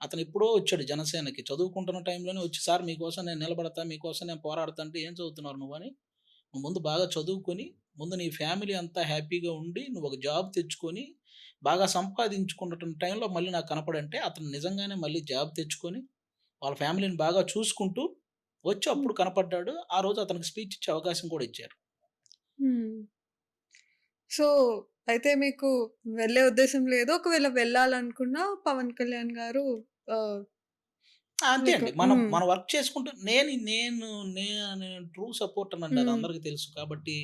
అతనెప్పుడో వచ్చాడు జనసేనకి. చదువుకుంటున్న టైంలోనే వచ్చి, "సార్ మీకోసం నేను నిలబడతా, మీకోసం నేను పోరాడతా" అంటే, "ఏం చదువుతున్నారు నువ్వని? నువ్వు ముందు బాగా చదువుకొని, ముందు నీ ఫ్యామిలీ అంతా హ్యాపీగా ఉండి, నువ్వొక జాబ్ తెచ్చుకొని, బాగా సంపాదించుకున్నటువంటి టైంలో మళ్ళీ నాకు కనపడంటే" అతను నిజంగానే మళ్ళీ జాబ్ తెచ్చుకొని, వాళ్ళ ఫ్యామిలీని బాగా చూసుకుంటూ, వచ్చి హ్మ్. అప్పుడు కనపడ్డాడు. ఆ రోజు అతనికి స్పీచ్ ఇచ్చే అవకాశం కూడా ఇచ్చారు. హ్మ్. సో, అయితే మీకు వెళ్ళే ఉద్దేశ్యం లేదు. ఒకవేళ వెళ్ళాలనుకున్నా 'పవన్ కళ్యాణ్' గారు ఆహ్, అంతే లైక్ అండి. హ్మ్. మన వర్క్ చేసుకుంటూ నేను ట్రూ సపోర్టర్ అండి. అది హ్మ్. అందరికి తెలుసు. కాబట్టి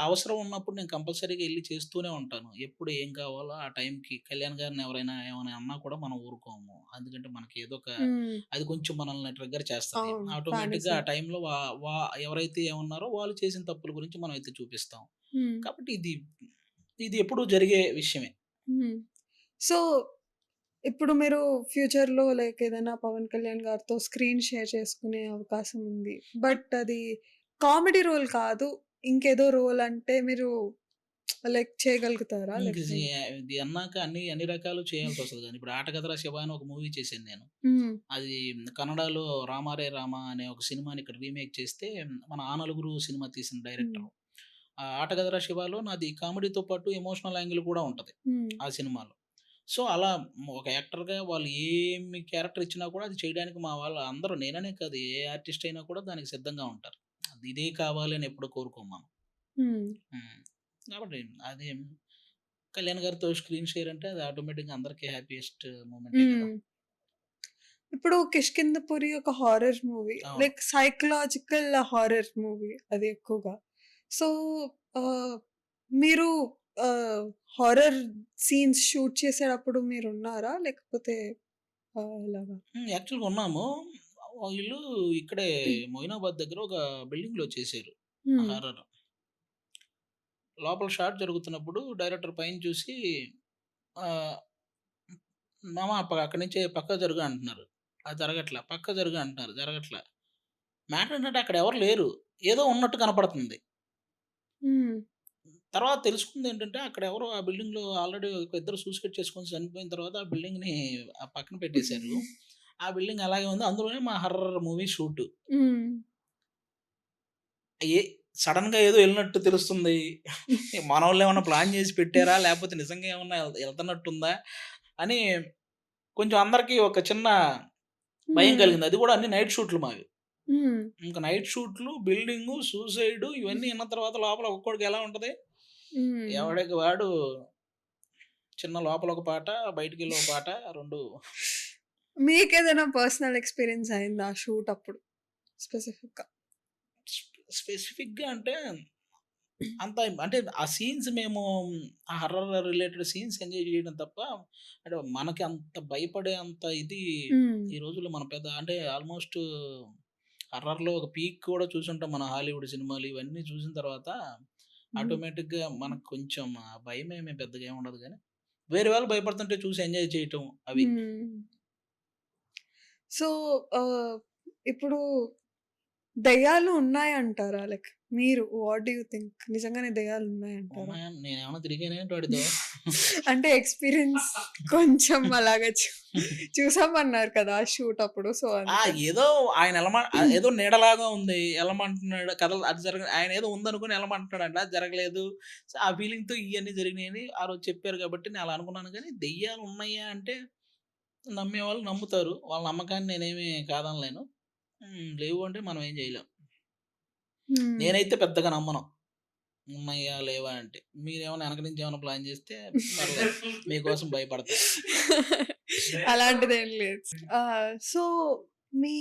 అవసరం ఉన్నప్పుడు నేను కంపల్సరీగా ఎళ్లి చేస్తూనే ఉంటాను. ఎప్పుడు ఏం కావాలో ఆ టైంకి కళ్యాణ్ గారిని ఎవరైనా ఏమైనా అన్నా కూడా మనం ఊరుకోము. ఎందుకంటే మనకి హ్మ్. అది కొంచెం మనల్ని ట్రిగ్గర్ చేస్తది. అవును. ఆటోమేటిక్‌గా ఆ ఫానిజం. టైంలో వా వా ఎవరైతే ఏమన్నారో వాళ్ళు చేసిన తప్పుల గురించి మనం ఎత్తి చూపిస్తాం. హ్మ్. కాబట్టి ఇది ఎప్పుడూ జరిగే విషయమే. హ్మ్. సో, ఇప్పుడు మీరు ఫ్యూచర్‌లో లైక్ ఏదైనా 'పవన్ కళ్యాణ్' గారితో స్క్రీన్ షేర్ చేసుకునే అవకాశం ఉంది. బట్ అది కామెడీ రోల్ కాదు. ఇంకేదో రోల్ అంటే మీరు లైక్ చేయగలుగుతారా? ఇంక లైక్ ఇది అన్నాక అన్ని రకాలు చేయాల్సొస్తది గానీ, ఇప్పుడు 'ఆటగదరా శివ' అని ఒక మూవీ చేశాను నేను. హ్మ్. అది కన్నడలో 'రామారే రామ' అనే ఒక సినిమాని ఇక్కడ రీమేక్ చేస్తే, మన 'ఆ నలుగురు' సినిమా తీసిన హ్మ్. డైరెక్టరు. 'ఆటగదరా శివలో' నాది కామెడీతో పాటు ఎమోషనల్ యాంగిల్ కూడా ఉంటది హ్మ్. ఆ సినిమాలో. అలా ఒక యాక్టర్‌గా వాళ్ళు ఏమి క్యారెక్టర్ ఇచ్చినా కూడా అది చేయడానికి మా వాళ్ళు అందరూ నేననే కాదు ఏ ఆర్టిస్ట్ అయినా కూడా దానికి సిద్ధంగా ఉంటారు. ఇదే కావాలి అని ఎప్పుడు కోరుకోం మనం. హ్మ్. హ్మ్. కాబట్టి అది కళ్యాణ్ గారితో స్క్రీన్ షేర్ అంటే అది ఆటోమేటిక్‌గా అందరికి హ్యాపీయెస్ట్ మూమెంటే కదా! హ్మ్. ఇప్పుడు 'కిష్కింధపురి' ఒక హారర్ మూవీ. అవును. లైక్ సైకలాజికల్ హారర్ మూవీ అది ఎక్కువగా. సో, ఆహ్, మీరు హారర్ సీన్స్ షూట్ చేసేటప్పుడు మీరున్నారా? లేకపోతే ఎలాగా? యాక్చువల్‌గా ఉన్నాము. వీళ్ళు ఇక్కడే మొయినాబాద్ దగ్గర ఒక బిల్డింగ్‌లో చేశారు హ్మ్. హారర్. లోపల షాట్ జరుగుతున్నప్పుడు డైరెక్టర్ పైన చూసి ఆహ్, మామ అక్కడి నుంచి పక్కకు జరుగు అంటున్నారు. అది జరగట్ల. పక్కకు జరుగు అంటున్నారు. జరగట్ల. మ్యాటర్ ఏంటంటే అక్కడ ఎవరు లేరు. ఏదో ఉన్నట్టు కనపడుతుంది. హ్మ్. తర్వాత తెలుసుకుందేంటంటే అక్కడ ఎవరో ఆ బిల్డింగ్‌లో ఆల్రెడీ ఒక ఇద్దరు సూసైడ్ చేసుకొని చనిపోయిన తర్వాత ఆ బిల్డింగ్‌ని పక్కన పెట్టేశారు. ఆ బిల్డింగ్ అలాగే ఉంది. అందులోనే మా హారర్ మూవీ షూటు. హ్మ్. ఏ సడెన్‌గా ఏదో ఎళ్ళినట్టు తెలుస్తుంది. మనోళ్ళేమన్నా ప్లాన్ చేసి పెట్టారా? లేపోతే నిజంగా ఏమన్నా ఎళ్తన్నట్టుందా? అని కొంచెం అందరికి ఒక చిన్న భయం హ్మ్. కలిగింది. అది కూడా అన్ని నైట్ షూట్లు మావి. హ్మ్. ఇంక నైట్ షూట్లు, బిల్డింగు, సూసైడు ఇవన్నీ ఇన్న తర్వాత లోపల ఒక్కోడికి ఎలా ఉంటది? హ్మ్. ఎవడికి వాడు చిన్న లోపల ఒక పాట, బయటికెళ్ళి ఒక పాట 2 మీకేదైనా పర్సనల్ ఎక్స్‌పీరియన్స్ అయిందా షూట్ అప్పుడు స్పెసిఫిక్‌గా? స్పెసిఫిక్‌గా అంటే అంత అంటే ఆ సీన్స్ మేము ఆ హారర్ రిలేటెడ్ సీన్స్ ఎంజాయ్ చేయడం తప్ప, అంటే మనకి అంత భయపడే అంత ఇది హ్మ్. ఈ రోజుల్లో మన పెద్ద అంటే ఆల్మోస్ట్ హారర్‌లో ఒక పీక్ కూడా చూసుంటాం మన హాలీవుడ్ సినిమాలు ఇవన్నీ చూసిన తర్వాత హ్మ్. ఆటోమేటిక్‌గా మనకు కొంచెం ఆ భయమేమి పెద్దగా ఏమి ఉండదు గానీ, వేరే వాళ్ళు భయపడుతుంటే చూసి ఎంజాయ్ చేయటం అవి. హ్మ్. సో, ఇప్పుడు దెయ్యాలు ఉన్నాయంటారా? లైక్ మీరు వాట్ డు యూ థింక్? నిజంగానే దెయ్యాలు ఉన్నాయంటారా? ఉన్నాయని నేనేమన్నా తిరిగానేంటి వాడితో? అంటే ఎక్స్‌పీరియన్స్ కొంచెం అలాగా చూసామన్నారు కదా! షూట్ అప్పుడు. సో, ఆ! అందుకని. ఏదో ఆయన ఏదో నీడలాగా ఉంది. ఎళ్ళమంటున్నాడు. అది ఆయన ఏదో ఉందనుకోని ఎళ్ళమంటున్నాడంట. అది జరగలేదు. సో, ఆ ఫీలింగ్‌తో ఇయన్నీ జరిగినాయని ఆ రోజు చెప్పారు కాబట్టి నేను అలా అనుకున్నాను గానీ, దెయ్యాలు ఉన్నాయా అంటే నమ్మేవాళ్ళు నమ్ముతారు. వాళ్ళ నమ్మకాన్ని నేనేమి కాదనలేను. లేవు అంటే మనం ఏం చేయలేం. హ్మ్. నేనైతే పెద్దగా నమ్మను. ఉన్నాయా? లేవా? అంటే. మీరేమన్నా ఎనక నుంచి ఏమన్నా ప్లాన్ చేస్తే పర్లేదు. మీకోసం భయపడతా. అలాంటిదేం లేదు. సో, మీ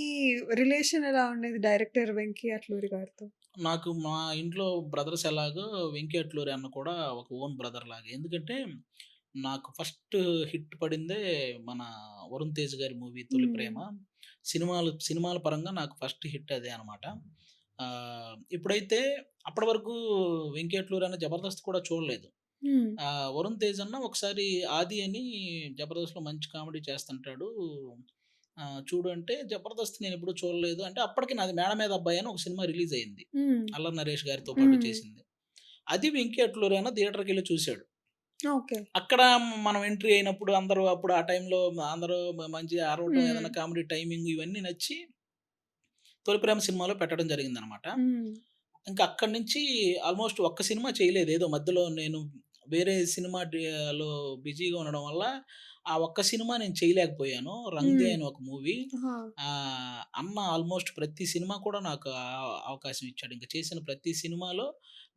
రిలేషన్ ఎలా ఉండేది డైరెక్టర్ 'వెంకి అట్లూరి' గారితో? నాకు మా ఇంట్లో బ్రదర్స్ ఎలాగో 'వెంకి అట్లూరి' అన్న కూడా ఒక ఓన్ బ్రదర్ లాగా. ఎందుకంటే, నాకు ఫస్ట్ హిట్ పడిందే మన 'వరుణ్ తేజ్' గారి మూవీ 'తొలి హ్మ్. ప్రేమ'. సినిమాల పరంగా నాకు ఫస్ట్ హిట్ అదే అనమాట. ఇప్పుడైతే అప్పటి వరకు 'వెంకి అట్లూరి' అన్న 'జబర్దస్త్' కూడా చూడలేదు. హ్మ్. 'వరుణ్ తేజ్' అన్న ఒకసారి 'ఆది' అని 'జబర్దస్త్‌లో' మంచి కామెడీ చేస్తుంటాడు. చూడు అంటే 'జబర్దస్త్' నేనెప్పుడు చూడలేదు. అంటే అప్పటికి నాది 'మేడ మీద అబ్బాయి' అని ఒక సినిమా రిలీజ్ అయింది. హ్మ్. అల్లరి నరేష్ గారితో పాటు హ్మ్. చేసింది. అది 'వెంకి అట్లూరి' అన్న థియేటర్‌కెళ్ళి చూసాడు. ఓకే. అక్కడ మనం ఎంట్రీ అయినప్పుడు అందరూ అప్పుడు ఆ టైంలో అందరూ మంచిగా అరవటం హ్మ్. ఏదైనా కామెడీ టైమింగ్ ఇవన్నీ నచ్చి 'తొలి ప్రేమ' సినిమాలో పెట్టడం జరిగిందనమాట. హ్మ్. ఇంకా అక్కడి నుంచి ఆల్మోస్ట్ ఒక్క సినిమా చేయలేదు. ఏదో మధ్యలో నేను వేరే సినిమా లో బిజీగా ఉండడం వల్ల ఆ ఒక్క సినిమా నేను చేయలేకపోయాను. 'రంగ్ దే' హ్మ్. అని ఒక మూవీ. ఆహా! అన్న ఆల్మోస్ట్ ప్రతి సినిమా కూడా నాకు అవకాశం ఇచ్చాడు. ఇంక చేసిన ప్రతి సినిమాలో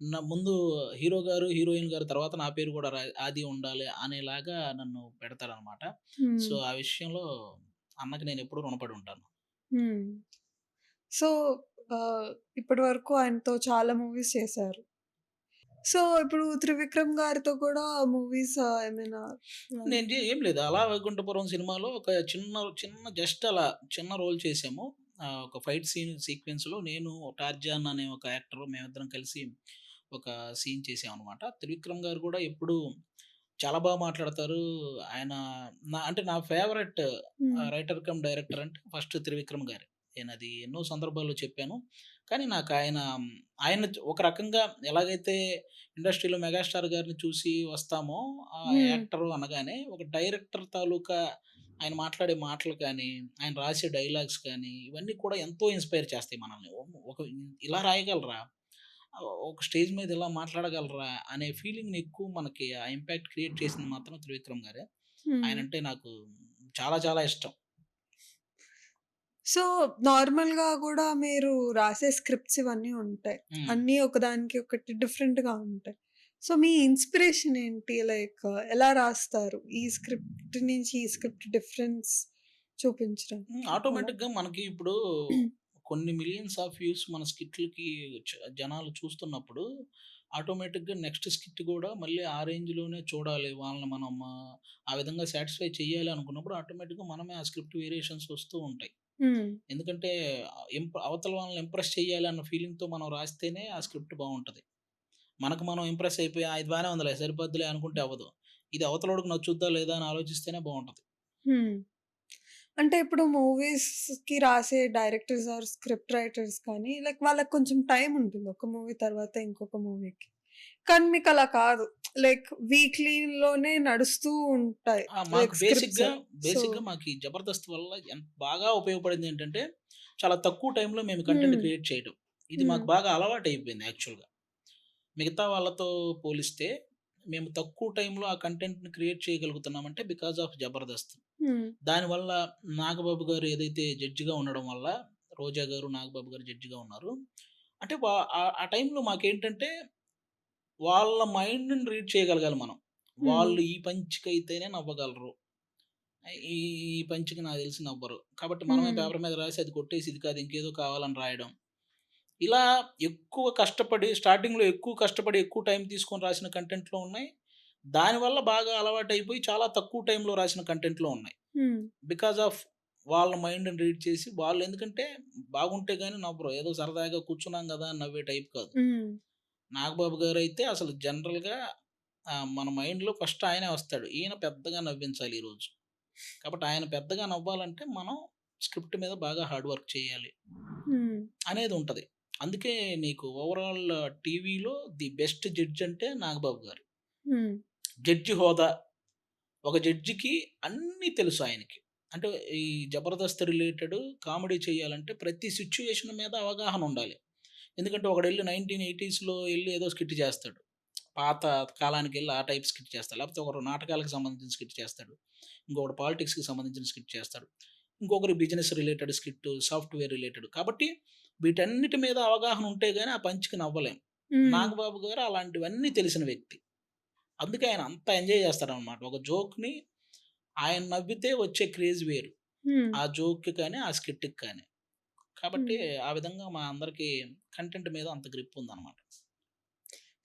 నా ముందు హీరో గారు, హీరోయిన్ గారు తర్వాత నా పేరు కూడా ఆది ఉండాలి అనేలాగా నన్ను పెడతారనమాట. హ్మ్. సో, ఆ విషయంలో అన్నకి నేనెప్పుడూ రుణపడి ఉంటాను. హ్మ్. సో, ఆహ్, ఇప్పటి వరకు ఆయనతో చాలా మూవీస్ చేశారు. సో, ఇప్పుడు 'త్రివిక్రమ్' గారితో కూడా మూవీస్ ఏమైనా నేను ఏం లేదు. 'అల వైకుంఠపురం' సినిమాలో ఒక చిన్న జస్ట్ అలా చిన్న రోల్ చేశాము. ఒక ఫైట్ సీక్వెన్స్‌లో నేను 'టార్జాన్' అనే ఒక యాక్టర్ మేమిద్దరం కలిసి ఒక సీన్ చేశామనమాట. 'త్రివిక్రమ్' గారు కూడా ఎప్పుడూ చాలా మాట్లాడతారు. ఆయన అంటే నా ఫేవరెట్ హ్మ్. రైటర్ కమ్ డైరెక్టర్ అంటే ఫస్ట్ 'త్రివిక్రమ్' గారే. నేనది ఎన్నో సందర్భాల్లో చెప్పాను. కానీ నాకు ఆయన ఒక రకంగా ఎలాగైతే ఇండస్ట్రీలో 'మెగాస్టార్' గారిని చూసి వస్తామో, ఆ హ్మ్. యాక్టరు అనగానే ఒక డైరెక్టర్ తాలూకా ఆయన మాట్లాడే మాటలు కానీ, ఆయన రాసే డైలాగ్స్ కానీ, ఇవన్నీ కూడా ఎంతో ఇన్‌స్పైర్ చేస్తాయి మనల్ని. ఒక ఇలా రాయగలరా? ఒక స్టేజ్ మీద ఇలా మాట్లాడగలరా? అనే ఫీలింగ్‌ని ఎక్కువ మనకి ఆ ఇంపాక్ట్ క్రియేట్ చేసింది మాత్రం త్రివిక్రమ్ గారే. హ్మ్. ఆయనంటే నాకు చాలా చాలా ఇష్టం. సో, నార్మల్‌గా గూడా మీరు రాసే స్క్రిప్ట్స్ ఇవన్నీ ఉంటాయి. హ్మ్. అన్నీ ఒకదానికి ఒకటి డిఫరెంట్‌గా ఉంటాయి. సో, మీ ఇన్‌స్పిరేషన్ ఏంటి? లైక్ ఎలా రాస్తారు? ఈ స్క్రిప్ట్ నుంచి ఈ స్క్రిప్ట్ డిఫరెన్స్ చూపించడానికి అలా? ఆటోమేటిక్‌గా మనకి ఇప్పుడు కొన్ని మిలియన్స్ ఆఫ్ వ్యూస్ మన స్కిట్‌లకి జనాలు చూస్తున్నప్పుడు ఆటోమేటిక్‌గా నెక్స్ట్ స్కిట్ గూడా మళ్ళీ ఆ రేంజ్‌లోనే చూడాలి. వాళ్ళని మనం ఆ విధంగా సాటిస్ఫై చేయాలి అనుకున్నప్పుడు ఆటోమేటిక్‌గా మనమే ఆ స్క్రిప్ట్ వేరియేషన్స్ వస్తూ ఉంటాయి. హ్మ్. ఎందుకంటే అవతల వాళ్ళని ఇంప్రెస్ చేయాలి అన్న ఫీలింగ్‌తో మనం రాస్తేనే ఆ స్క్రిప్ట్ బావుంటది. మనకు మనం ఇంప్రెస్ అయిపోయి ఇది బానే ఉందిలే సరిపోద్దిలే అనుకుంటే అవ్వదు. ఇది అవతలోడికి నచ్చుద్దా లేదా అని ఆలోచిస్తేనే బావుంటది. హ్మ్. అంటే ఇప్పుడు మూవీస్‌కి రాసే డైరెక్టర్స్ ఆర్ స్క్రిప్ట్ రైటర్స్ కానీ, లైక్ వాళ్ళకి కొంచెం టైమ్ ఉంటుంది. ఒక మూవీ తర్వాత ఇంకొక మూవీకి. కానీ మీకలా కాదు. లైక్ వీక్లీలోనే నడుస్తూ ఉంటాయి. మాకు లైక్ స్క్రిప్ట్స్. సో బేసిక్‌గా మాకు ఈ 'జబర్దస్త్' వల్ల బాగా ఉపయోగపడిందేంటంటే, చాలా తక్కువ టైంలో మేము కంటెంట్ హ్మ్. క్రియేట్ చేయడం. ఇది హ్మ్. మాకు బాగా అలవాటయిపోయింది యాక్చువల్‌గా. మిగతా వాళ్ళతో పోలిస్తే మేము తక్కువ టైంలో ఆ కంటెంట్‌ని క్రియేట్ చేయగలుగుతున్నామంటే బికాస్ ఆఫ్ 'జబర్దస్త్.' హ్మ్. దానివల్ల నాగబాబు గారు ఏదైతే జడ్జిగా ఉండడం వల్ల, రోజా గారు, నాగబాబు గారు జడ్జిగా ఉన్నారు. అంటే ఆ టైంలో మాకేంటంటే, వాళ్ళ మైండ్‌ని రీడ్ చేయగలగాలి మనం. హ్మ్. వాళ్ళు ఈ పంచ్‌కైతేనే నవ్వగలరు. ఈ ఈ పంచ్‌కి నాకు తెలిసి నవ్వరు. కాబట్టి మనమే హ్మ్. పేపర్ మీద రాసి అది కొట్టేసి ఇది కాదు ఇంకేదో కావాలని రాయడం. ఇలా ఎక్కువ కష్టపడి స్టార్టింగ్‌లో ఎక్కువ కష్టపడి ఎక్కువ టైం తీసుకొని రాసిన కంటెంట్‌లో ఉన్నాయి. దానివల్ల బాగా అలవాటైపోయి చాలా తక్కువ టైంలో రాసిన కంటెంట్‌లో ఉన్నాయి. హ్మ్. బికాస్ ఆఫ్ వాళ్ళ మైండ్‌ని రీడ్ చేసి వాళ్ళెందుకంటే బాగుంటే గాని నవ్వరు. ఏదో సరదాగా కూర్చున్నాం గదా! అని నవ్వే టైప్ కాదు. హ్మ్. నాగబాబు గారైతే అసలు జనరల్‌గా మన మైండ్‌లో ఫస్ట్ ఆయనే వస్తాడు. ఈయన పెద్దగా నవ్వించాలి ఈరోజు. కాబట్టి ఆయన పెద్దగా నవ్వాలంటే మనం స్క్రిప్ట్ మీద బాగా హార్డ్ వర్క్ చేయాలి హ్మ్. అనేది ఉంటది. అందుకే నీకు ఓవరాల్ టీవీలో ది బెస్ట్ జడ్జ్ అంటే నాగబాబు గారు. హ్మ్. జడ్జి హోదా ఒక జడ్జికి అన్నీ తెలుసు ఆయనకి. అంటే ఈ 'జబర్దస్త్' రిలేటెడ్ కామెడీ చేయాలంటే ప్రతి సిట్యుయేషన్ మీద అవగాహన ఉండాలి. ఎందుకంటే ఒకడెళ్లి 1980స్‌లో ఎళ్లి ఏదో స్కిట్ చేస్తాడు. పాత కాలానికెళ్ళి ఆ టైప్ స్కిట్ చేస్తాడు. లేకపోతే ఒకరు నాటకాలకు సంబంధించిన స్కిట్ చేస్తాడు. ఇంకొకడు పాలిటిక్స్‌కి సంబంధించిన స్కిట్ చేస్తాడు. ఇంకొకరు business related skit, software related. కాబట్టి వీటన్నిటి మీద అవగాహన ఉంటే గాని ఆ పంచ్‌కి నవ్వలేం. హ్మ్. నాగబాబు గారు అలాంటివన్నీ తెలిసిన వ్యక్తి. అందుకే ఆయన అంత ఎంజాయ్ చేస్తారనమాట. ఒక జోక్‌ని ఆయన నవ్వితే వచ్చే క్రేజ్ వేరు. హ్మ్. ఆ జోక్‌కి కానీ, ఆ స్కిట్‌కి కానీ. కాబట్టి హ్మ్. ఆ విధంగా మా అందరికి కంటెంట్ మీద అంత గ్రిప్ ఉందనమాట.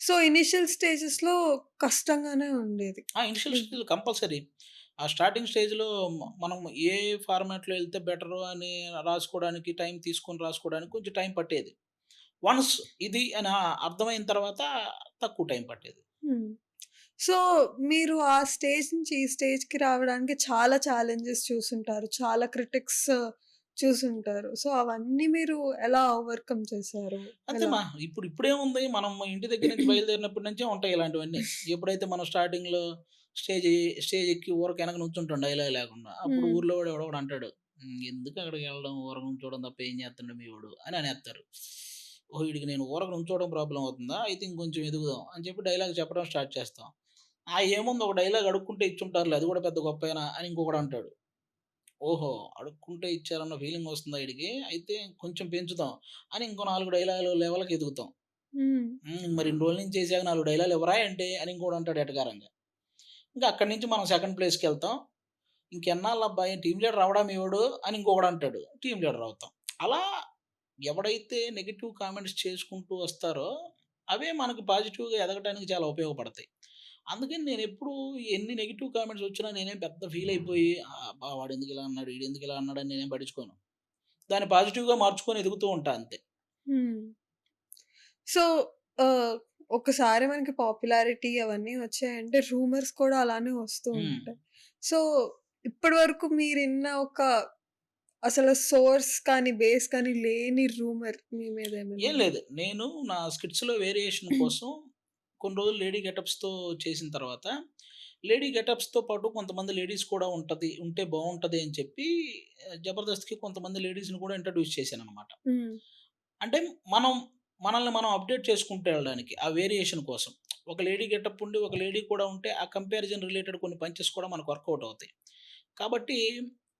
సో, ఇనీషియల్ స్టేజెస్‌లో కష్టంగానే ఉండేది. ఇనిషియల్ లైక్ స్టేజ్‌లో కంపల్సరీ. ఆ స్టార్టింగ్ స్టేజ్‌లో మనం ఏ ఫార్మాట్‌లో ఎళ్తే బెటరు అని రాసుకోవడానికి, టైం తీసుకొని రాసుకోవడానికి కొంచెం టైం పట్టేది. వన్స్ ఇది అని అర్థమైన తర్వాత తక్కువ టైం పట్టేది. హ్మ్. సో, మీరు ఆ స్టేజ్ నుంచి ఈ స్టేజ్‌కి రావడానికి చాలా ఛాలెంజెస్ చూసుంటారు. చాలా క్రిటిక్స్ చూసుంటారు. సో, అవన్నీ మీరు ఎలా ఓవర్‌కమ్ చేశారు? అంతే ఎలా? ఇప్పుడేముంది మనం ఇంటి దగ్గర నుంచి బయలుదేరినప్పటి నుంచే ఉంటాయి ఇలాంటివన్నీ. ఎప్పుడైతే మనం స్టార్టింగ్‌లో స్టేజ్ స్టేజ్ ఎక్కి ఊరక వెనక నుంచుంటాం డైలాగ్ లేకుండా. అప్పుడు హ్మ్. ఊర్లో వాడు ఎవడో ఒకడు అంటాడు. ఎందుకు అక్కడికెళ్ళడం ఊరక నుంచోవడం తప్ప ఏం చేత్తండు మీ వోడు అని అనేత్తారు. ఓహో! ఈడికి నేను ఊరక నుంచోవడం ప్రాబ్లమ్ అవుతుందా? అయితే ఇంకొంచెం ఎదుగుదాం అని చెప్పి డైలాగ్ చెప్పడం స్టార్ట్ చేస్తాం. ఏముంది ఒక డైలాగ్ అడుక్కుంటే ఇచ్చుంటారులే అది కూడా పెద్ద గొప్పేనా అని ఇంకొకడు అంటాడు. ఓహో! అడుక్కుంటే ఇచ్చారన్న ఫీలింగ్ వస్తుందా ఈడికి? అయితే కొంచెం పెంచుదాం అని ఇంకో 4 డైలాగులు లెవెల్‌కి ఎదుగుతాం. హ్మ్. మరి ఇన్ని రోజుల నుంచి చేసాక 4 డైలాగులు ఇవ్వరా ఏంటి? అని ఇంకోడు అంటాడు ఎటకారంగా. ఇంకా అక్కడి నుంచి మనం సెకండ్ ప్లేస్‌కెళ్తాం. ఇంకెన్నాళ్ళబ్బా! ఏం టీమ్ లీడర్ అవ్వడా మీ వోడు? అని ఇంకొకడు అంటాడు. టీమ్ లీడర్ అవుతాం. అలా ఎవడైతే నెగెటివ్ కామెంట్స్ చేసుకుంటూ వస్తారో, అవే మనకు పాజిటివ్‌గా ఎదగటానికి చాలా ఉపయోగపడతాయి. అందుకని నేనెప్పుడూ ఎన్ని నెగెటివ్ కామెంట్స్ వచ్చినా నేనేం పెద్ద ఫీల్ అయిపోయి అబ్బా! వాడెందుకు ఇలా అన్నాడు? ఈడెందుకు ఇలా అన్నాడని నేనేం పట్టించుకోను. దాన్ని పాజిటివ్‌గా మార్చుకొని ఎదుగుతూ ఉంటా అంతే. హ్మ్. సో, ఆహ్, ఒకసారి మనకి పాపులారిటీ అవన్నీ వచ్చాయంటే రూమర్స్ కూడా అలానే వస్తూ హ్మ్. ఉంటాయి. సో, ఇప్పటి వరకు మీరిన్న ఒక అసలు సోర్స్ కానీ, బేస్ కానీ లేని రూమర్ మీ మీద ఏమైనా ఏం ఉందా? లేదు. నేను నా స్కిట్స్‌లో వేరియేషన్ కోసం కొన్ని రోజులు లేడీ గెటప్స్‌తో చేసిన తర్వాత, లేడీ గెటప్స్‌తో పాటు కొంతమంది లేడీస్ కూడా ఉంటే బావుంటది అని చెప్పి 'జబర్దస్త్‌కి' కొంతమంది లేడీస్‌ని కూడా ఇంట్రొడ్యూస్ చేశాననమాట. హ్మ్. అంటే మనం మనల్ని మనం అప్‌డేట్ చేసుకుంటూ వెళ్ళడానికి ఆ వేరియేషన్ కోసం. ఒక లేడీ గెటప్ ఉండి, ఒక లేడీ కూడా ఉంటే ఆ కంపారిజన్ రిలేటెడ్ కొన్ని పంచెస్ కూడా మనకు వర్కౌట్ అవుతాయి. కాబట్టి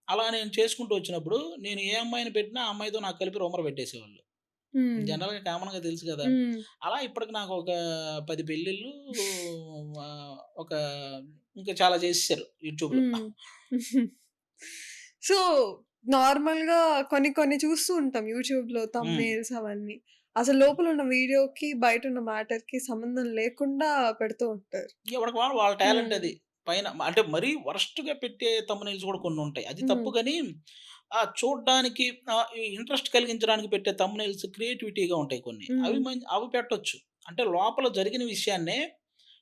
అలా నేను చేసుకుంటూ వచ్చినప్పుడు నేను ఏ అమ్మాయిని పెట్టినా ఆ అమ్మాయితో నాకు కలిపి రూమర్ పెట్టేసేవాళ్ళు. హ్మ్. జనరల్‌గా కామన్‌గా తెలుసు కదా! హ్మ్. అలా ఇప్పటికి నాకు ఒక 10 పెళ్ళిళ్ళు ఒక ఇంకా చాలా చేసేసారు యూట్యూబ్‌లో. హ్మ్. సో, నార్మల్‌గా కొన్ని కొన్ని చూస్తూ ఉంటాం యూట్యూబ్‌లో హ్మ్. థంబ్‌నెయిల్స్ అవన్నీ. అసలు లోపలున్న వీడియోకి, బయటున్న మ్యాటర్‌కి సంబంధం లేకుండా పెడుతూ ఉంటారు. ఎవడికి వాళ్ళ టాలెంట్ హ్మ్. అది. పైన అంటే మరీ వరస్ట్‌గా పెట్టే థంబ్‌నెయిల్స్ కూడా కొన్నుంటాయి. అది హ్మ్. తప్పు గాని చూడ్డానికి ఇంట్రెస్ట్ కలిగించడానికి పెట్టే థంబ్‌నెయిల్స్ క్రియేటివిటీగా ఉంటాయి కొన్ని. హ్మ్. అవి పెట్టొచ్చు. అంటే లోపల జరిగిన విషయాన్నే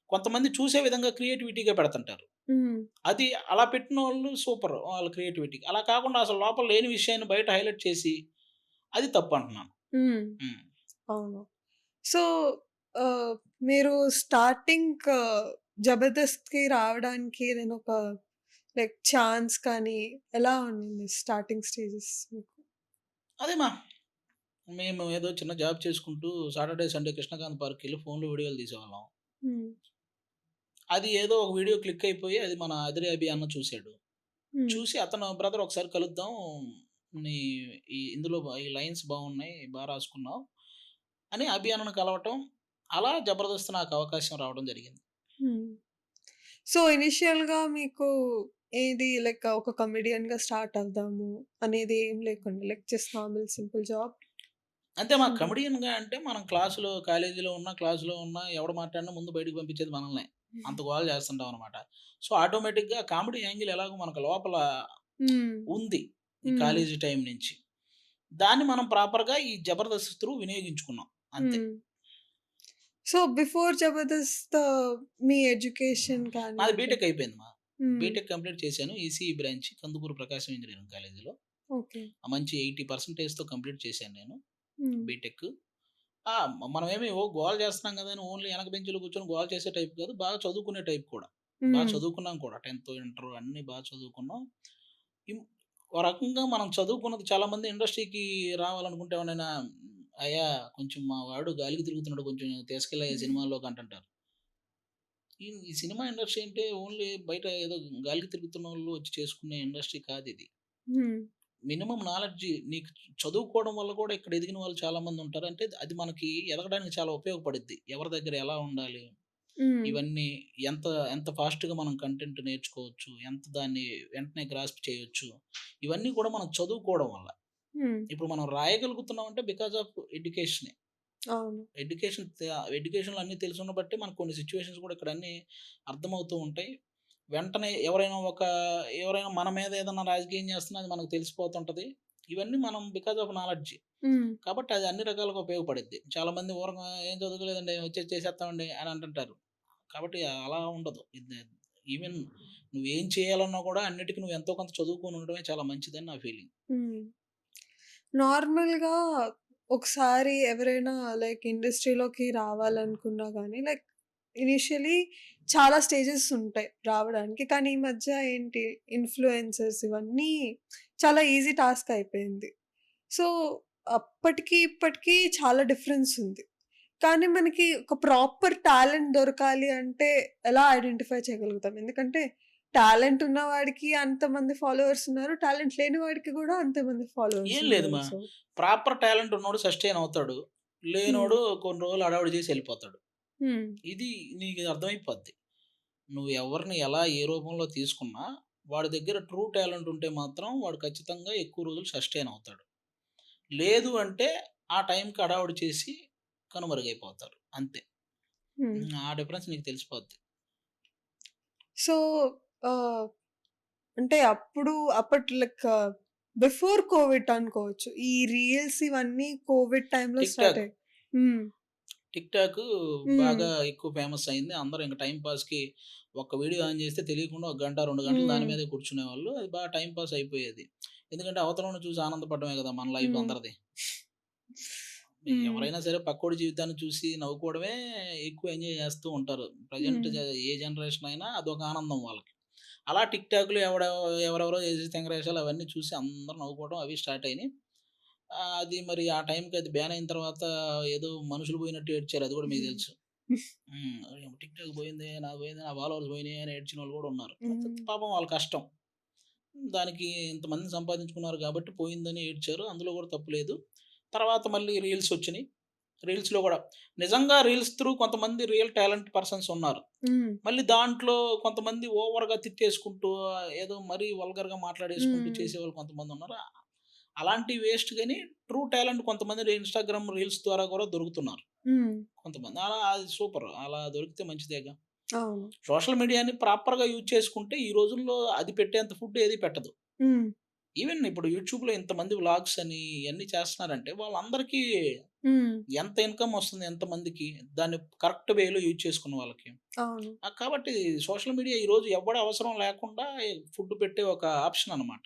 కొంతమంది చూసే విధంగా క్రియేటివిటీగా పెడుతుంటారు. హ్మ్. అది అలా పెట్టినోళ్ళు సూపర్ వాళ్ళ క్రియేటివిటీకి. అలా కాకుండా అసలు లోపల లేని విషయాన్ని బయట హైలైట్ చేసి అది తప్పంటున్నాను. హ్మ్. హ్మ్. అవును. సో, ఆహ్, మీరు స్టార్టింగ్ 'జబర్దస్త్‌కి' రావడానికి ఏదైనా ఒక లైక్ ఛాన్స్ కానీ ఎలా ఉండింది స్టార్టింగ్ స్టేజెస్ మీకు? అదే మేము ఏదో చిన్న జాబ్ చేసుకుంటూ సాటర్‌డే, సండే కృష్ణకాంత్ పార్క్‌కెళ్ళి ఫోన్‌లో వీడియోలు తీసేవాళ్ళం. హ్మ్. అది ఏదో ఒక వీడియో క్లిక్ అయిపోయి అది మన అదిరే అభి అన్న చూసాడు. హ్మ్. చూసి అతను బ్రదర్ ఒకసారి కలుద్దాం. నీ ఇందులో ఈ లైన్స్ బాగున్నాయి. రాసుకున్నావు అని అభి అన్నను కలవటం. అలా జబర్దస్త్ నాకు అవకాశం రావడం జరిగింది. హ్మ్. సో, ఇనీషియల్‌గా మీకు ఏది లైక్ ఒక కమెడియన్‌గా స్టార్ట్ అవుదాము అనేది ఏం లేకుండా like just normal simple job. అంతే కమెడియన్‌గా అంటే మనం క్లాస్‌లో కాలేజీలో ఉన్నా, క్లాస్‌లో ఉన్నా ఎవడు మాట్లాడినా ముందు బయటికి పంపించేది మనల్నే. అంత గోల చేస్తుంటాం అనమాట. సో, ఆటోమేటిక్‌గా కామెడీ యాంగిల్ ఎలాగో మనకు లోపల హ్మ్. ఉంది. ఈ హ్మ్. కాలేజీ టైమ్ నుంచి. దాన్ని మనం ప్రాపర్‌గా ఈ జబర్దస్త్ త్రూ వినియోగించుకున్నాం. అంతే. హ్మ్. సో, బిఫోర్ 'జబర్దస్త్' మీ ఎడ్యుకేషన్ కానీ నాది లైక్ బీటెక్ అయిపోయింది హ్మ్. బీటెక్ కంప్లీట్ చేశాను. ఈసీఈ బ్రాంచ్ కందుకూరు ప్రకాశం ఇంజినీరింగ్ కాలేజీలో. ఓకే. మంచి 80%తో కంప్లీట్ చేశాను నేను హ్మ్. బీటెక్. ఆ! మనమేమి గోల చేస్తున్నాం కదా! అని ఓన్లీ వెనక బెంచ్‌లో కూర్చొని గోల చేసే టైప్ కాదు. బాగా చదువుకునే టైప్ కూడా. హ్మ్. చదువుకున్నాం కూడా. 10థ్, ఇంటర్ అన్నీ చదువుకున్నాం. ఇం ఓ రకంగా మనం చదువుకున్నది చాలామంది ఇండస్ట్రీకి రావాలనుకుంటే ఎవరైనా "అయ్యా! కొంచెం మా వాడు గాలికి తిరుగుతున్నాడు. కొంచెం తీసుకెళ్ళయ్యా సినిమాల్లోకి" అంటుంటారు. ఈ సినిమా ఇండస్ట్రీ అంటే ఓన్లీ బయట ఏదో గాలికి తిరుగుతున్నోళ్ళు వచ్చి చేసుకునే ఇండస్ట్రీ కాదిది. హ్మ్. మినిమమ్ నాలెడ్జ్ నీకు చదువుకోవడం వల్ల కూడా ఇక్కడ ఎదిగిన వాళ్ళు చాలామంది ఉంటారు. అంటే అది మనకి ఎదగడానికి చాలా ఉపయోగపడిద్ది. ఎవరి దగ్గర ఎలా ఉండాలి? హ్మ్. ఇవన్నీ ఎంత ఎంత ఫాస్ట్‌గా మనం కంటెంట్ నేర్చుకోవచ్చు. ఎంత దాన్ని వెంటనే గ్రాస్ప్ చేయొచ్చు. ఇవన్నీ కూడా మనం చదువుకోవడం వల్ల. హ్మ్. ఇప్పుడు మనం రాయగలుగుతున్నాం అంటే బికాజ్ ఆఫ్ ఎడ్యుకేషనే. అవును. ఎడ్యుకేషన్‌లో అన్నీ తెలిసున్న బట్టే మనకు కొన్ని సిట్యుయేషన్స్ కూడా ఇక్కడ అన్నీ అర్థమవుతూ ఉంటాయి. వెంటనే ఎవరైనా మన మీద ఏదన్నా రాజకీయం చేస్తున్నా అది మనకు తెలిసిపోతుంటది. ఇవన్నీ మనం బికాజ్ ఆఫ్ నాలెడ్జ్. హ్మ్. కాబట్టి అది అన్ని రకాలుగా ఉపయోగపడిద్ది. చాలామంది ఊరక "ఏం చదువుకోలేదండి వచ్చేసి చేసేత్తామండి" అని అంటుంటారు. కాబట్టి అలా ఉండదు. ఈవెన్ నువ్వేం చేయాలన్నా కూడా అన్నిటికి నువ్వు ఎంతో కొంత చదువుకొని ఉండడమే చాలా మంచిదని నా ఫీలింగ్. హ్మ్. నార్మల్‌గా ఒకసారి ఎవరైనా లైక్ ఇండస్ట్రీలోకి రావాలనుకున్నా గానీ, లైక్ ఇనీషియల్లీ చాలా స్టేజెస్ ఉంటాయి రావడానికి. కానీ ఈ మధ్య ఏంటి ఇన్‌ఫ్లుయెన్సర్స్ ఇవన్నీ చాలా ఈజీ టాస్క్ అయిపోయింది. సో, అప్పటికి, ఇప్పటికి చాలా డిఫరెన్స్ ఉంది. కానీ మనకి ఒక ప్రాపర్ టాలెంట్ దొరకాలి అంటే ఎలా ఐడెంటిఫై చేయగలుగుతాం? ఎందుకంటే టాలెంట్ ఉన్నవాడికి అంతమంది ఫాలోవర్స్ ఉన్నారు. టాలెంట్ లేని వాడికి గూడా అంతమంది ఫాలోవర్స్ ఏం లేదు ఉన్నారు. సో ప్రాపర్ టాలెంట్ ఉన్నోడు సస్టైన్ అవుతాడు. హ్మ్. లేనోడు కొన్ని రోజులు హడావిడి చేసి ఎళ్ళిపోతాడు. హ్మ్. ఇది నీకు అర్థమైపోద్ది. నువ్వు ఎవరిని ఎలా ఏ రూపంలో తీసుకున్నా వాడి దగ్గర ట్రూ టాలెంట్ ఉంటే మాత్రం వాడు ఖచ్చితంగా ఎక్కువ రోజులు సస్టైన్ అవుతాడు. లేదు అంటే ఆ టైంకి హడావుడి చేసి కనుమరుగైపోతారు. అంతే. హ్మ్. ఆ డిఫరెన్స్ నీకు తెలిసిపోద్ది. సో, ఆహ్, అంటే అప్పటి లైక్ బిఫోర్ కోవిడ్ అనుకోవచ్చు. ఈ రీల్స్ ఇవన్నీ కోవిడ్ టైమ్‌లో టిక్ స్టార్ట్ టాక్, అయ్యాయి. హ్మ్. టిక్ టాక్ హ్మ్. బాగా ఎక్కువ ఫేమస్ అయింది. అందరూ ఇంక టైమ్ పాస్‌కి ఒక్క వీడియో ఆన్ చేస్తే తెలియకుండా ఒక గంట, 2 గంటలు దాని హ్మ్. మీదే కూర్చునేవాళ్ళు. అది బాగా టైమ్ పాస్ అయిపోయేది. ఎందుకంటే అవతలోడిని చూసి ఆనందపడడమే కదా! మన లైఫ్ హ్మ్. అందరిది. హ్మ్. ఎవరైనా సరే పక్కోడి జీవితాన్ని చూసి నవ్వుకోవడమే ఎక్కువ ఎంజాయ్ చేస్తూ ఉంటారు. ప్రెజెంట్ హ్మ్. ఏ జనరేషన్ అయినా అదొక ఆనందం వాళ్ళకి. అలా టిక్ టాక్‌లో ఎవరెవరో చేసే తెంగరేషాలు అవన్నీ చూసి అందరూ నవ్వుకోవడం అవి స్టార్ట్ అయినాయి. అది మరి ఆ టైంకి అది బ్యాన్ అయిన తర్వాత ఏదో మనుషులు పోయినట్టు ఏడ్చారు. అది కూడా మీకు తెలుసు. టిక్ టాక్ పోయింది, నాది పోయింది, నా ఫాలోవర్స్ పోయినాయి అని ఏడ్చినోళ్ళు కూడా ఉన్నారు. హ్మ్. పాపం వాళ్ళ కష్టం. దానికి ఇంతమందిని సంపాదించుకున్నారు కాబట్టి పోయిందని ఏడ్చారు. అందులో కూడా తప్పు లేదు. తర్వాత మళ్ళీ రీల్స్ వచ్చినియి. రీల్స్‌లో గూడా నిజంగా రీల్స్ త్రూ కొంతమంది రియల్ టాలెంట్ పర్సన్స్ ఉన్నారు. హ్మ్. మళ్ళీ దాంట్లో కొంతమంది ఓవర్‌గా తిట్టేసుకుంటూ ఏదో మరీ వల్గర్‌గా మాట్లాడేసుకుంటూ హ్మ్. చేసేవాళ్ళు కొంతమందున్నారు. అలాంటి వేస్ట్ గాని ట్రూ టాలెంట్ కొంతమంది ఇన్‌స్టాగ్రామ్ రీల్స్ ద్వారా కూడా దొరుకుతున్నారు హ్మ్. కొంతమంది. అలా అది సూపర్. అలా దొరికితే మంచిదేగా. అవును. సోషల్ మీడియాని ప్రాపర్‌గా యూజ్ చేసుకుంటే ఈ రోజుల్లో అది పెట్టేంత ఫుడ్ ఏది పెట్టదు. హ్మ్. ఈవెన్ ఇప్పుడు యూట్యూబ్‌లో ఇంతమంది వ్లాగ్స్ అని ఇయన్నీ చేస్తున్నారంటే వాళ్ళందరికీ హ్మ్. ఎంత ఇన్‌కమ్ వస్తుంది ఎంతమందికి? దాన్ని కరెక్ట్ వేలో యూజ్ చేసుకున్న వాళ్ళకి. అవును. కాబట్టి సోషల్ మీడియా ఈరోజు ఎవ్వడి అవసరం లేకుండా ఫుడ్ పెట్టే ఒక ఆప్షన్ అనమాట.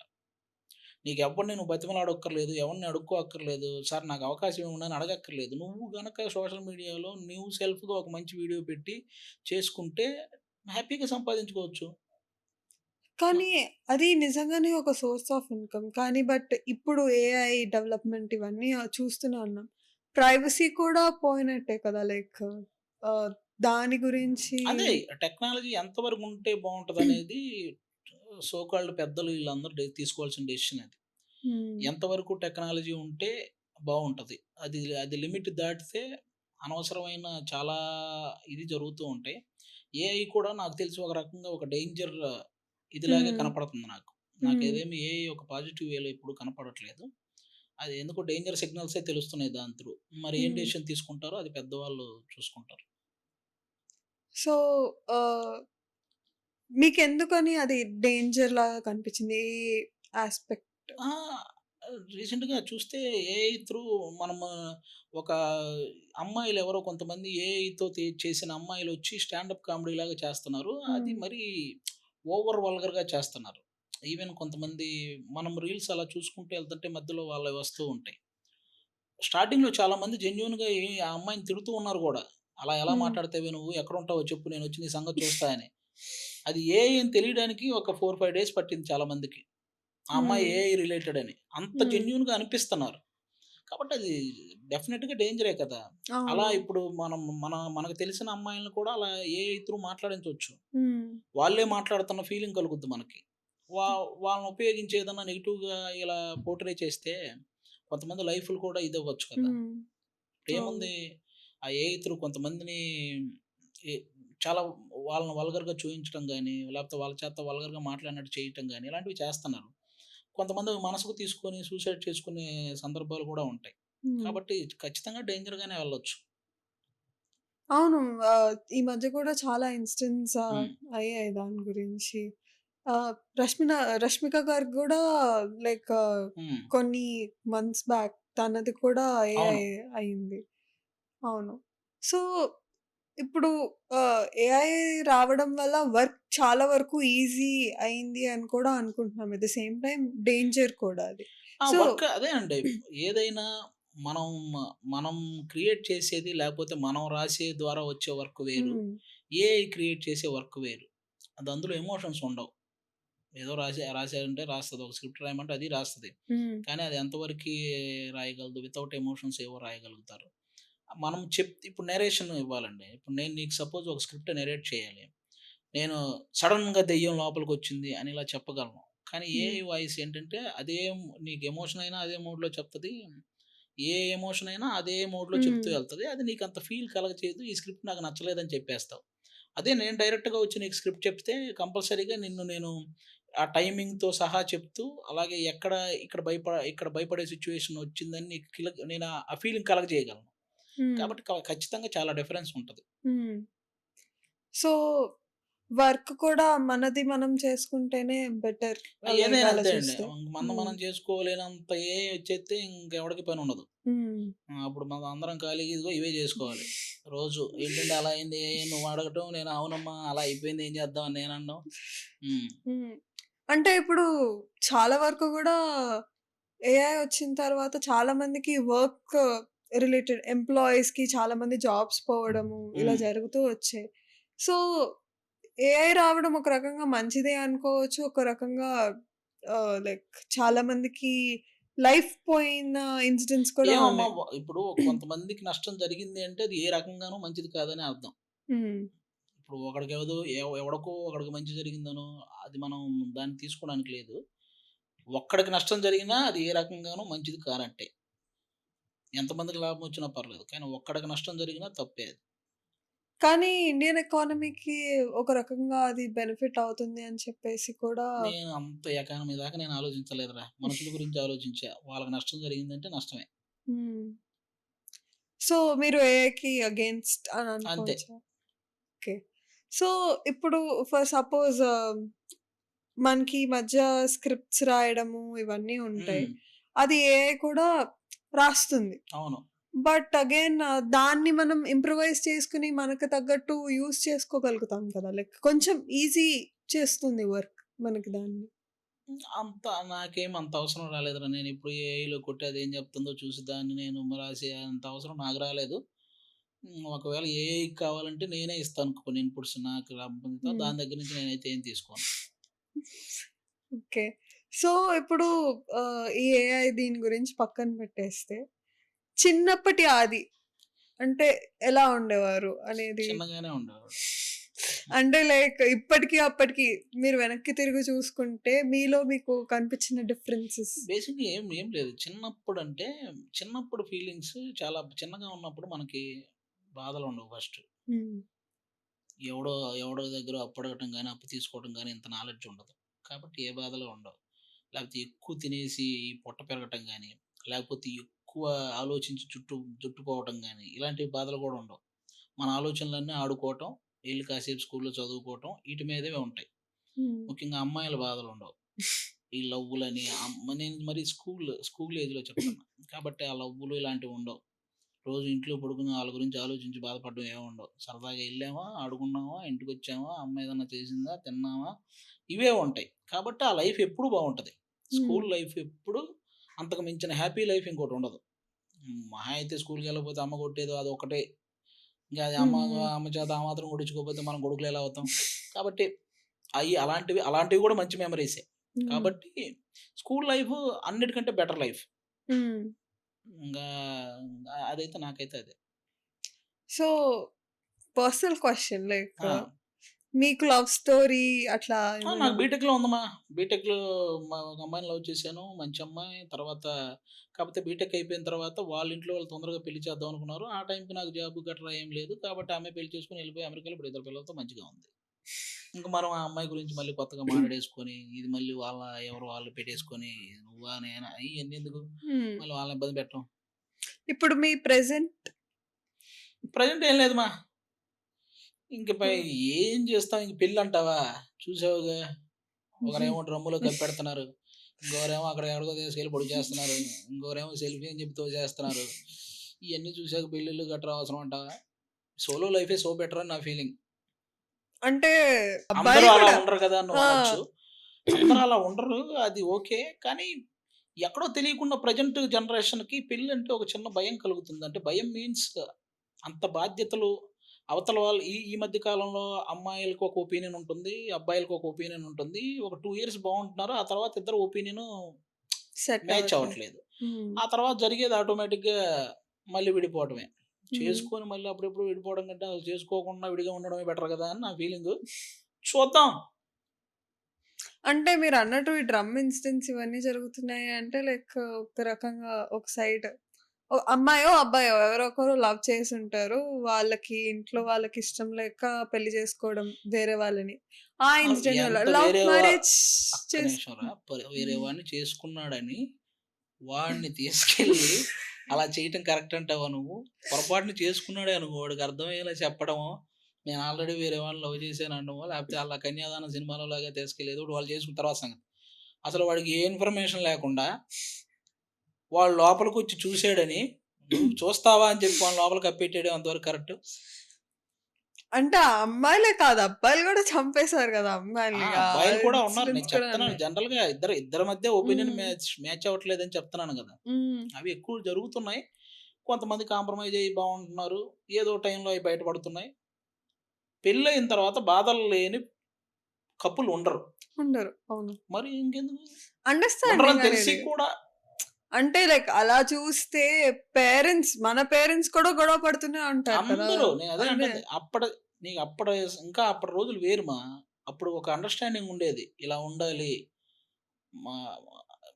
నీకెవ్వడిని నువ్వు బతిమలాడక్కర్లేదు. ఎవరిని అడుక్కోక్కర్లేదు. సార్ నాకు అవకాశం ఇవ్వండి అని అడగక్కర్లేదు. నువ్వు గనక సోషల్ మీడియాలో నువ్వు సెల్ఫ్‌గా ఒక మంచి వీడియో పెట్టి చేసుకుంటే హ్యాపీగా సంపాదించుకోవచ్చు. మ కానీ అది నిజంగానే ఒక సోర్స్ ఆఫ్ ఇన్‌కమ్. కానీ ఇప్పుడు ఏఐ డెవలప్‌మెంట్ ఇవన్నీ చూస్తూనే ఉన్నాం. ప్రైవసీ కూడా పోయినట్టే కదా! ఆహ్, దాని గురించి అదే టెక్నాలజీ ఎంతవరకు ఉంటే బావుంటదనేది సో కాల్డ్ పెద్దలు ఈళ్ళందరూ తీసుకోవాల్సిన డెసిషన్ అది. హ్మ్. ఎంతవరకు టెక్నాలజీ ఉంటే బావుంటది. అది అది లిమిట్ దాటితే అనవసరమైన చాలా ఇది జరుగుతూ ఉంటాయి. ఏఐ కూడా నాకు తెలిసి ఒక రకంగా ఒక డేంజర్ ఇదిలాగే హ్మ్. కనపడుతుంది నాకు. హ్మ్. నాకేదేమి ఏఐ ఒక పాజిటివ్ వేలో ఎప్పుడు కనపడట్లేదు. అది ఎందుకో డేంజర్ సిగ్నల్సే తెలుస్తున్నాయి దాని త్రూ. మరి ఏం హ్మ్. డెసిషన్ తీసుకుంటారో అది పెద్దవాళ్ళు చూసుకుంటారు. సో, ఆహ్, మీకెందుకని అది డేంజర్ లాగా కనిపించింది? ఏ యాస్పెక్ట్? ఆ! రీసెంట్‌గా చూస్తే ఏఐ త్రూ మనము ఒక అమ్మాయిలెవరో కొంతమంది ఏఐతో చేసిన అమ్మాయిలొచ్చి స్టాండప్ కామెడీలాగా చేస్తున్నారు. అది హ్మ్. మరీ ఓవర్ వల్గర్‌గా చేస్తున్నారు. ఈవెన్ కొంతమంది మనం రీల్స్ అలా చూసుకుంటూ ఎళ్తుంటే మధ్యలో వాళ్ళవి వస్తూ ఉంటాయి. స్టార్టింగ్‌లో చాలామంది జెన్యూన్‌గా ఆ అమ్మాయిని తిడుతూ ఉన్నారు గూడా. "అలా ఎలా హ్మ్. మాట్లాడతావే నువ్వు? ఎక్కడుంటావో చెప్పు నేనొచ్చి నీ సంగతి చూస్తా" అని. అది ఏఐ అని తెలియడానికి ఒక 4, 5 డేస్ పట్టింది చాలా మందికి. ఆ అమ్మాయి హ్మ్. ఏఐ రిలేటెడ్ అని. అంత హ్మ్. జెన్యూన్‌గా అనిపిస్తున్నారు. కాబట్టి అది డెఫినిట్‌గా డేంజరే కదా! అలా అవును. ఇప్పుడు మనకు తెలిసిన అమ్మాయిల్ని కూడా అలా ఏఐ త్రూ మాట్లాడించొచ్చు. హ్మ్. వాళ్ళే మాట్లాడుతున్న ఫీలింగ్ కలుగుద్ది మనకి. వా వాళ్ళని ఉపయోగించి ఏదన్నా నెగెటివ్‌గా ఇలా పోర్ట్రే చేస్తే కొంతమంది లైఫ్‌లు కూడా ఇదవ్వచ్చు కదా! హ్మ్. అవును. ఇప్పుడేముంది ఆ ఏఐ త్రూ కొంతమందిని ఎ చాలా వాళ్ళని వల్గర్‌గా చూయించడం గాని, లేకపోతే వాళ్ళ చేత వల్గర్‌గా మాట్లాడినట్టు చేయటం గాని, ఇలాంటివి చేస్తున్నారు. కొంతమంది మనసుకు తీసుకొని సూసైడ్ చేసుకునే సందర్భాలు కూడా ఉంటాయి. హ్మ్. కాబట్టి ఖచ్చితంగా డేంజర్‌గానే వెళ్ళొచ్చు. అవును. ఈ మధ్య కూడా చాలా ఇన్సిడెంట్స్ హ్మ్. అయ్యాయి దాని గురించి. ఆహ్, రష్మిన 'రష్మిక' గారికి గూడా లైక్ హ్మ్. కొన్ని మంత్స్ బ్యాక్ తనది కూడా అవును. ఏఐ అయింది. అవును. సో, ఇప్పుడు ఏఐ రావడం వల్ల వర్క్ చాలా వరకు ఈజీ అయింది అని కూడా అనుకుంటున్నాం. At the same time danger కూడా అది. ఆ! సో వర్క్ అదే అండి. ఏదైనా మనం మనం క్రియేట్ చేసేది లేకపోతే మనం రాసే ద్వారా వచ్చే వర్క్ వేరు. హ్మ్. ఏఐ క్రియేట్ చేసే వర్క్ వేరు. అది అందులో ఎమోషన్స్ ఉండవు. ఏదో రాసారంటే రాస్తది. ఒక స్క్రిప్ట్ రాయమంటే అది రాస్తది. హ్మ్. కానీ అది ఎంతవరకి రాయగలదు? వితౌట్ ఎమోషన్స్ ఏవో రాయగలుగుతారు. మనం ఇప్పుడు నరేషన్ ఇవ్వాలండి. ఇప్పుడు నేను నీకు సపోజ్ ఒక స్క్రిప్ట్ నరేట్ చేయాలి. నేను సడెన్‌గా దెయ్యం లోపలికొచ్చింది అని ఇలా చెప్పగలను. కానీ హ్మ్. ఏఐ వాయిస్ ఏంటంటే నీకు ఎమోషన్ అయినా అదే మోడ్‌లో చెప్తది. ఏ ఎమోషన్ అయినా అదే మోడ్‌లో చెప్తూ హ్మ్. ఎళ్తది. అది నీకంత ఫీల్ కలగచేయదు. ఈ స్క్రిప్ట్ నాకు నచ్చలేదని చెప్పేస్తావు. అదే నేను డైరెక్ట్‌గా వచ్చి నీకు స్క్రిప్ట్ చెప్తే కంపల్సరీగా నేను ఆ టైమింగ్‌తో సహా చెప్తూ అలాగే ఇక్కడ భయపడే సిట్యుయేషన్ వచ్చిందని నీకు నేను ఆ ఫీలింగ్ కలగజేయగలను. హ్మ్. కాబట్టి ఖచ్చితంగా చాలా డిఫరెన్స్ ఉంటది. హ్మ్. సో, వర్క్ కూడా మనది మనం చేసుకుంటేనే బెటర్. ఏదైనా అంతే అండి. ఆలోచిస్తే. హ్మ్. మనం చేసుకోలేనంత ఏఐ వచ్చేత్తే ఇంకెవడికి పనుండదు. హ్మ్. అప్పుడు మనం అందరం ఖాళీగా ఇదిగో ఇవే జేసుకోవాలి. రోజు ఏంటండి అలా అయింది నువ్వు అడగటం, నేను అవునమ్మా అలా అయిపోయింది ఏం చేద్దాం అని నేననడం. హ్మ్. హ్మ్. అంటే ఇప్పుడు చాలా వరకు గూడా ఏఐ వచ్చిన తర్వాత చాలా మందికి వర్క్ రిలేటెడ్ ఎంప్లాయీస్‌కి చాలా మంది జాబ్స్ పోవడము ఇలా హ్మ్. జరుగుతూ వచ్చాయి. సో, ఏఐ రావడం ఒక రకంగా మంచిదే అనుకోవచ్చు. ఒక రకంగా లైక్ చాలా మందికి లైఫ్ పోయిన ఇన్సిడెంట్స్ కూడా ఏమమ్మా ఉన్నాయి. ఇప్పుడు కొంతమందికి నష్టం జరిగింది అంటే అది ఏ రకంగానూ మంచిది కాదని అర్థం. హ్మ్. ఇప్పుడు ఒకడికి ఎవరికో ఒకడికి మంచి జరిగిందనో అది మనం దాన్ని తీసుకోవడానికి లేదు. ఒక్కడికి నష్టం జరిగినా అది ఏ రకంగానూ మంచిది కానట్టే. ఎంతమందికి లాభం వచ్చినా పర్లేదు. కానీ ఒక్కడికి నష్టం జరిగినా తప్పే అది. కానీ ఇండియన్ ఎకానమీకి ఒక రకంగా అది బెనిఫిట్ అవుతుంది అని చెప్పేసి కూడా నేను అంత ఎకానమీ దాకా నేను ఆలోచించలేదురా. మనుషుల గురించి ఆలోచించా. వాళ్ళకి నష్టం జరిగిందంటే నష్టమే. హ్మ్. సో, మీరు ఏఐకి అగెయిన్స్ట్ అని అంతే. అనుకోవచ్చా? ఓకే. సో, ఇప్పుడు ఫర్ సపోజ్ మనకి ఈ మధ్య స్క్రిప్ట్స్ రాయడము ఇవన్నీ ఉంటాయి. హ్మ్. అది ఏఐ కూడా రాస్తుంది. అవును. బట్ అగైన్ దాన్ని మనం ఇంప్రూవైజ్ చేసుకొని మనకు తగ్గట్టు యూజ్ చేసుకోగలుగుతాం కదా! లైక్ కొంచెం ఈజీ చేస్తుంది వర్క్ మనకి దాన్ని. అంత నాకేం అంత అవసరం రాలేదురా. నేనిప్పుడు ఏఐలో కొట్టి అదేం చెప్తుందో చూసి దాన్ని నేను రాసే అంత అవసరం నాకు రాలేదు. ఒకవేళ ఏఐకి కావాలంటే నేనే ఇస్తాను కొన్ని ఇన్‌పుట్స్ నాకు సంబంధిత హ్మ్. దాని దగ్గర నుంచి నేనైతే ఏం తీసుకోను. ఓకే. సో, ఇప్పుడు ఈ ఏఐ దీని గురించి పక్కన పెట్టేస్తే, చిన్నప్పటి ఆది అంటే ఎలా ఉండేవారు అనేది? చిన్నగానే ఉండేవాడు. అంటే లైక్ ఇప్పటికి, అప్పటికి మీరు వెనక్కి తిరిగి చూసుకుంటే మీలో మీకు కనిపించిన డిఫరెన్సెస్? బేసిక్‌గా ఏం ఏం లేదు. చిన్నప్పుడంటే చిన్నప్పుడు ఫీలింగ్స్ చాలా చిన్నగా ఉన్నప్పుడు మనకి బాధలుండవు ఫస్ట్. హ్మ్. ఎవడో ఎవడో దగ్గర అప్పు అడగటం గాని, అప్పు తీసుకోవడం గాని ఇంత నాలెడ్జ్ ఉండదు. కాబట్టి ఏ బాధలు ఉండవు. లేకపోతే ఎక్కువ తినేసి పొట్ట పెరగటం గాని, లేకపోతే ఎక్కువ ఆలోచించి జుట్టుపోవటం గాని, ఇలాంటి బాధలు కూడా ఉండవు. మన ఆలోచనలన్నీ ఆడుకోవటం, ఎళ్లి కాసేపు స్కూల్‌లో చదువుకోవటం ఈటి మీదే ఉంటాయి. హ్మ్. ముఖ్యంగా అమ్మాయిల బాధలుండవు. ఈ లవ్వులని నేను మరి స్కూల్ ఏజ్‌లో చెప్తున్నా. కాబట్టి ఆ లవ్వులు ఇలాంటివి ఉండవు. రోజు ఇంట్లో పడుకుని ఆళ్ళ గురించి ఆలోచించి బాధపడడం ఏముండవు. సరదాగా ఎళ్ళామా, ఆడుకున్నామా, ఇంటికొచ్చామా, అమ్మ ఏదన్నా చేసిందా, తిన్నామా, ఇవే ఉంటాయి. కాబట్టి ఆ లైఫ్ ఎప్పుడు బావుంటది. హ్మ్. స్కూల్ లైఫ్ ఎప్పుడు అంతకు మించిన హ్యాపీ లైఫ్ ఇంకోటుండదు. మహా అయితే స్కూల్‌కెళ్ళకపోతే అమ్మ కొట్టేది అదొక్కటే. ఇంక అది హ్మ్. హ్మ్. అమ్మ చేత ఆ మాత్రం కొట్టించుకోకపోతే మనం కొడుకులు ఎలా అవుతాం? కాబట్టి అలాంటివి కూడా మంచి మెమరీసే. హ్మ్. కాబట్టి స్కూల్ లైఫ్ అన్నిటికంటే బెటర్ లైఫ్. హ్మ్. ఇంగా అదైతే నాకైతే అదే. సో, పర్సనల్ క్వెషన్ లైక్ ఆ! మీకు లవ్ స్టోరీ అట్లా ఏమైనా నాకు బీటెక్‌లో ఉందమ్మా. బీటెక్‌లో ఒక అమ్మాయిని లవ్ చేశాను. మంచి అమ్మాయి. తర్వాత కాకపోతే బీటెక్ అయిపోయిన తర్వాత వాళ్ళ ఇంట్లో వాళ్ళు తొందరగా పెళ్లి చేద్దాం అనుకున్నారు. ఆ టైంకి నాకు జాబ్ గట్రా ఏం లేదు. కాబట్టి ఆమె పెళ్లి చేసుకొని వెళ్ళిపోయి అమెరికాలో ఇప్పుడు ఇద్దరు పిల్లలతో మంచిగా ఉంది. ఇంక మనం ఆ అమ్మాయి గురించి మళ్ళీ కొత్తగా మాట్లాడేసుకొని, ఇది మళ్ళీ ఎవరు వాళ్ళు పెట్టేసుకొని నువ్వా నేనా ఇయన్నీ ఎందుకు? హ్మ్. మళ్ళీ వాళ్ళని ఇబ్బంది పెట్టడం. ఇప్పుడు మీ ప్రెజెంట్ ప్రెజెంట్ ఏం లేదు మా. ఇంక ఏం చేస్తాం ఇంక పెళ్ళంటావా? చూసావుగా ఒకరేమో డ్రమ్ములో కప్పెడుతున్నారు. ఇంకోరేమో అక్కడ ఎక్కడికో తీసుకెళ్ళి పొడి చేస్తున్నారు. ఇంకోరేమో సెల్ఫీ అని చెప్పి తోసేస్తున్నారు. ఇయన్నీ చూసాక పెళ్ళిళ్ళు గట్రా అవసరం అంటావా? సోలో లైఫే సో బెటర్ అని నా ఫీలింగ్. అంటే అందరూ అబ్బాయిలు అలా కూడా ఉండరు కదా! అని ఆ! నువ్వనొచ్చు. అందరూ అలా ఉండరు. అది ఓకే. కానీ ఎక్కడో తెలియకుండా ప్రెజెంట్ జనరేషన్‌కి పెళ్ళంటే ఒక చిన్న భయం కలుగుతుంది. అంటే భయం మీన్స్ అంత బాధ్యతలు అవతల వాళ్ళు ఈ ఈ మధ్య కాలంలో అమ్మాయిలకి ఒక ఒపీనియన్ ఉంటుంది. అబ్బాయిలకి ఒక ఒపీనియన్ ఉంటుంది. ఒక 2 ఇయర్స్ బావుంటున్నారు. ఆ తర్వాత ఇద్దరు ఒపీనియను సెట్ మ్యాచ్ అవ్వట్లేదు. అవ్వట్లేదు. హ్మ్. ఆ తర్వాత జరిగేది ఆటోమేటిక్‌గా మళ్ళీ విడిపోవటమే. హ్మ్. చేసుకొని మళ్ళీ అప్పుడప్పుడు విడిపోవడం కంటే అసలు చేసుకోకుండా విడిగా ఉండడమే బెటర్ కదా! అని నా ఫీలింగు. చూద్దాం. అంటే మీరన్నట్టు ఈ డ్రమ్ ఇన్సిడెంట్స్ ఇవన్నీ జరుగుతున్నాయి అంటే లైక్ ఒక రకంగా ఒక సైడ్ అమ్మాయో, అబ్బాయో ఎవరో ఒకరు లవ్ చేసుంటారు. వాళ్ళకి ఇంట్లో వాళ్ళకి ఇష్టం లేక పెళ్లి చేసుకోవడం వేరే వాళ్ళని. ఆ ఇన్సిడెంట్ వల్ల ఎంత లవ్ వేరే మ్యారేజ్ ఒక్క చేస్ నిమిషం రా. వేరే హ్మ్. వాడిని చేసుకున్నాడని వాడిని తీసుకెళ్ళి అలా చేయటం కరెక్ట్ అంటావా నువ్వు? పొరపాటున చేసుకున్నాడే అనుకో వాడికి అర్థమయ్యేలా చెప్పడమో, నేను ఆల్రెడీ వేరే వాళ్ళని లవ్ చేశాను అనడమో, లేకపోతే ఆళ్ళ కన్యాదానం సినిమాలో లాగా తీసుకెళ్ళి ఏదో ఒకటి వాళ్ళు చేసుకున్న తర్వాత సంగతి. అసలు వాడికి ఏ ఇన్ఫర్మేషన్ లేకుండా వాడు లోపలికొచ్చి చూసాడని, నువ్వు చూస్తావా అని చెప్పి వాడిని లోపల కప్పెట్టేయడం ఎంతవరకు కరెక్టు? అంటే ఆ అమ్మాయిలే కాదు అబ్బాయిలు గూడా చంపేసారు గదా! అమ్మాయిల్ని. ఆ అబ్బాయిలు కూడా ఉన్నారు. నేను ఇన్సిడెంట్స్ కూడా చెప్తున్నాను ఉన్నాయి. జనరల్‌గా ఇద్దరి మధ్య ఒపీనియన్ హ్మ్. మ్యాచ్ అవ్వట్లేదని చెప్తున్నాను గదా! హ్మ్. అవి ఎక్కువ జరుగుతున్నాయి. కొంతమంది కాంప్రమైజ్ అయ్యి బావుంటున్నారు. ఏదో టైంలో అయి బయటపడుతున్నాయి. పెళ్లయిన తర్వాత బాధలు లేని కపుల్ ఉండరు. ఉండరు. అవును. మరి ఇంకెందుకు? ఉండరని అండర్‌స్టాండింగ్ తెలిసి అనేది. కూడా అంటే లైక్ అలా చూస్తే మన పేరెంట్స్ కూడా గొడవ పడుతూనే ఉంటారు కదా! అందరూ నేనదే అదే. అంటుంది. నీకు ఇంకా అప్పటి రోజులు వేరు మా. అప్పుడు ఒక అండర్‌స్టాండింగ్ ఉండేది. ఇలా ఉండాలి. మా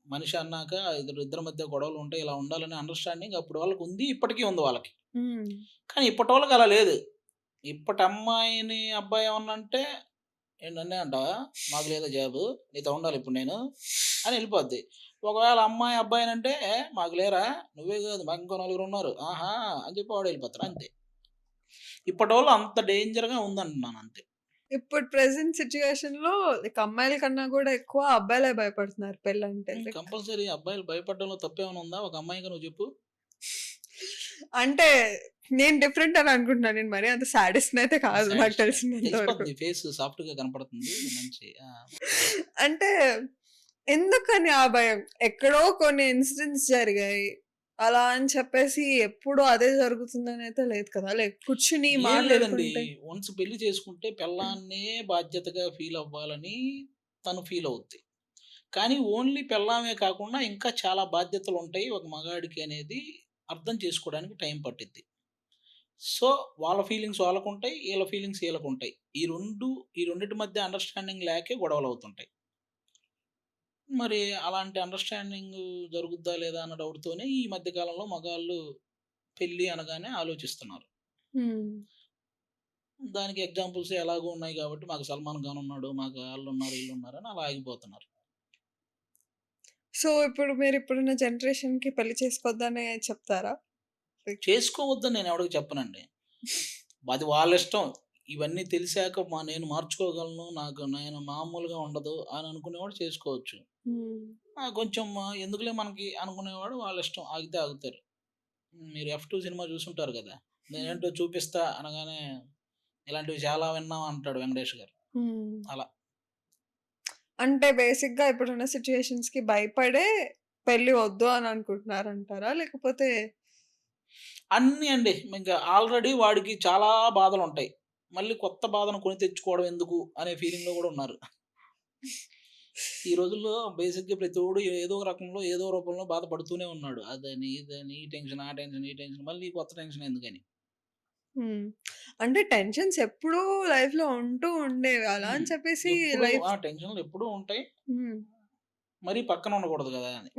మనిషి అన్నాక ఇద్దరి మధ్య గొడవలు ఉంటాయి. ఇలా ఉండాలనే అండర్‌స్టాండింగ్ అప్పుడు వాళ్ళకి ఉంది. ఇప్పటికి ఉంది వాళ్ళకి. హ్మ్. కానీ ఇప్పటోళ్ళకి అలా లేదు. ఇప్పటి అమ్మాయిని అబ్బాయి ఏమన్నా అంటే, "ఏంటి నన్నే అంటావా? మాకు లేదా జాబు? నీతో ఉండాలి ఇప్పుడు నేను" అని ఎళ్ళిపోద్ది. ఒకవేళ అమ్మాయి అబ్బాయినంటే, "ఏ మాకు లేరా? నువ్వే కాదు మాకు ఇంకో నలుగురున్నారు. ఆహా!" అని చెప్పి వాడు ఎళ్ళిపోతాడు అంతే. ఇప్పటోళ్ళు అంత డేంజర్‌గా ఉందంటున్నాను అంతే. ఇప్పుడు ప్రెజెంట్ సిట్యుయేషన్‌లో లైక్ అమ్మాయిల కన్నా గూడా ఎక్కువ అబ్బాయిలే భయపడుతున్నారు పెళ్ళంటే. లైక్ కంపల్సరీ అబ్బాయిలు భయపడడంలో తప్పేమైనా ఉందా? ఒక అమ్మాయిగా నువ్వు చెప్పు. అంటే నేను డిఫరెంట్ అని అనుకుంటున్నాను. నేను మరీ అంత సాడిస్ట్‌నయితే కాదు నాకు సాడిస్టా? తెలిసినంత వరకు. తెలిసిపోద్ది నీ ఫేస్ సాఫ్ట్‌గా కనపడుతుంది. మంచి అంటే ఎందుకని ఆ భయం? ఎక్కడో కొన్ని ఇన్సిడెంట్స్ జరిగాయి. అలా అని చెప్పేసి ఎప్పుడు అదే జరుగుతుందనైతే లేదు కదా! లైక్ కూర్చుని ఏం లేదండి. మాట్లాడుకుంటే వన్స్ పెళ్లి చేసుకుంటే పెళ్ళాన్నే బాధ్యతగా ఫీల్ అవ్వాలని తను ఫీల్ అవుద్ది. కానీ ఓన్లీ పెళ్ళామే కాకుండా ఇంకా చాలా బాధ్యతలుంటాయి ఒక మగాడికి అనేది అర్థం చేసుకోవడానికి టైం పట్టిద్ది. సో, వాళ్ళ ఫీలింగ్స్ వాళ్ళకుంటాయి. ఈళ్ళ ఫీలింగ్స్ ఈళ్ళకుంటాయి. ఈ రెండిటి మధ్య అండర్‌స్టాండింగ్ లేకే గొడవలవుతుంటాయి. మరి అలాంటి అండర్‌స్టాండింగ్ జరుగుద్దా లేదా అన్న డౌట్‌తోనే ఈ మధ్య కాలంలో మగాళ్ళు పెళ్లి అనగానే ఆలోచిస్తున్నారు. హ్మ్. దానికి ఎగ్జాంపుల్స్ ఎలాగో ఉన్నాయి కాబట్టి మాకు 'సల్మాన్ ఖాన్' ఉన్నాడు. మాకు ఆళ్ళున్నారు, ఈళ్ళున్నారు అని అలా ఆగిపోతున్నారు. సో, ఇప్పుడు మీరిప్పుడున్న జనరేషన్‌కి పెళ్లి చేసుకోవద్దనే చెప్తారా? లైక్ చేసుకోవద్దని నేను ఎవడికి చెప్పనండి. అది వాళ్ళిష్టం. ఇవన్నీ తెలిసాక నేను మార్చుకోగలను. నేను మామూలుగా ఉండదు అని అనుకునేవాడు చేసుకోవచ్చు. హ్మ్. కొంచెం ఎందుకులే మనకి అనుకునేవాడు వాళ్ళిష్టం. ఆగితే ఆగుతారు. మీరు 'ఎఫ్2' సినిమా చూసుంటారు గదా! నేనేంటో చూపిస్తా అనగానే ఇలాంటివి చాలా విన్నాం అంటాడు వెంకటేష్ గారు. హ్మ్. అలా. అంటే బేసిక్‌గా ఇప్పుడున్న సిట్యుయేషన్స్‌కి భయపడే పెళ్లి వద్దు అని అనుకుంటున్నారంటారా? లేకపోతే అన్నీ అండి. ఇంక ఆల్రెడీ వాడికి చాలా బాధలుంటాయి. మళ్ళీ కొత్త బాధను కొని తెచ్చుకోవడం ఎందుకు అనే ఫీలింగ్‌లో గూడా ఉన్నారు. ఈ రోజుల్లో బేసిక్‌గా ప్రతోడు ఏదో ఒక రకంలో, ఏదో రూపంలో బాధపడుతూనే ఉన్నాడు. అదని, ఇదని, ఈ టెన్షన్, ఆ టెన్షన్, ఈ టెన్షన్ మళ్ళీ కొత్త టెన్షన్ ఎందుకని. హ్మ్. అంటే టెన్షన్స్ ఎప్పుడూ లైఫ్‌లో ఉంటూ ఉండేవి. అలా అని హ్మ్. చెప్పేసి ఎప్పుడూ లైఫ్ టెన్షన్‌లు ఎప్పుడూ ఉంటాయి. హ్మ్. మరీ పక్కన ఉండకూడదు గదా! అని.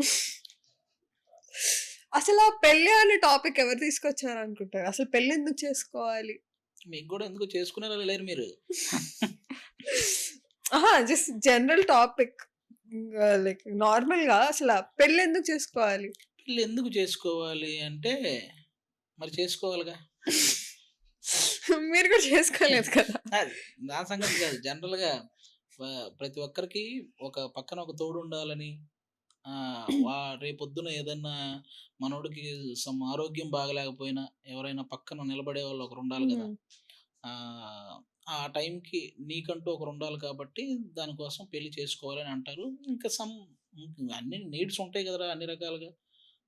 అసలా పెళ్లి అనే టాపిక్ ఎవరు తీసుకొచ్చారనుకుంటారు? అసలు పెళ్లెందుకు చేసుకోవాలి? మీకు గూడా ఎందుకో చేసుకునేలా లేరు మీరు. అహా! Just general topic. లైక్ నార్మల్‌గా అసల పెళ్లెందుకు చేసుకోవాలి? పెళ్లెందుకు చేసుకోవాలి అంటే, మరి చేసుకోవాలిగా. మీరు కూడా చేసుకోలేదు కదా! అది నా సంగతి కాదు. జనరల్‌గా ప్రతి ఒక్కరికి ఒక పక్కన ఒక తోడుండాలని రేపొద్దున ఏదన్నా మనోడికి ఆరోగ్యం బాగాలేకపోయినా, ఎవరైనా పక్కన నిలబడేవాళ్ళు ఒకరుండాలి గదా! హ్మ్. ఆహ్, ఆ టైంకి నీకంటూ ఒకరుండాలి కాబట్టి, దానికోసం పెళ్లి చేసుకోవాలని అంటారు. ఇంకా అన్ని నీడ్స్ ఉంటాయి గదరా! అన్ని రకాలుగా.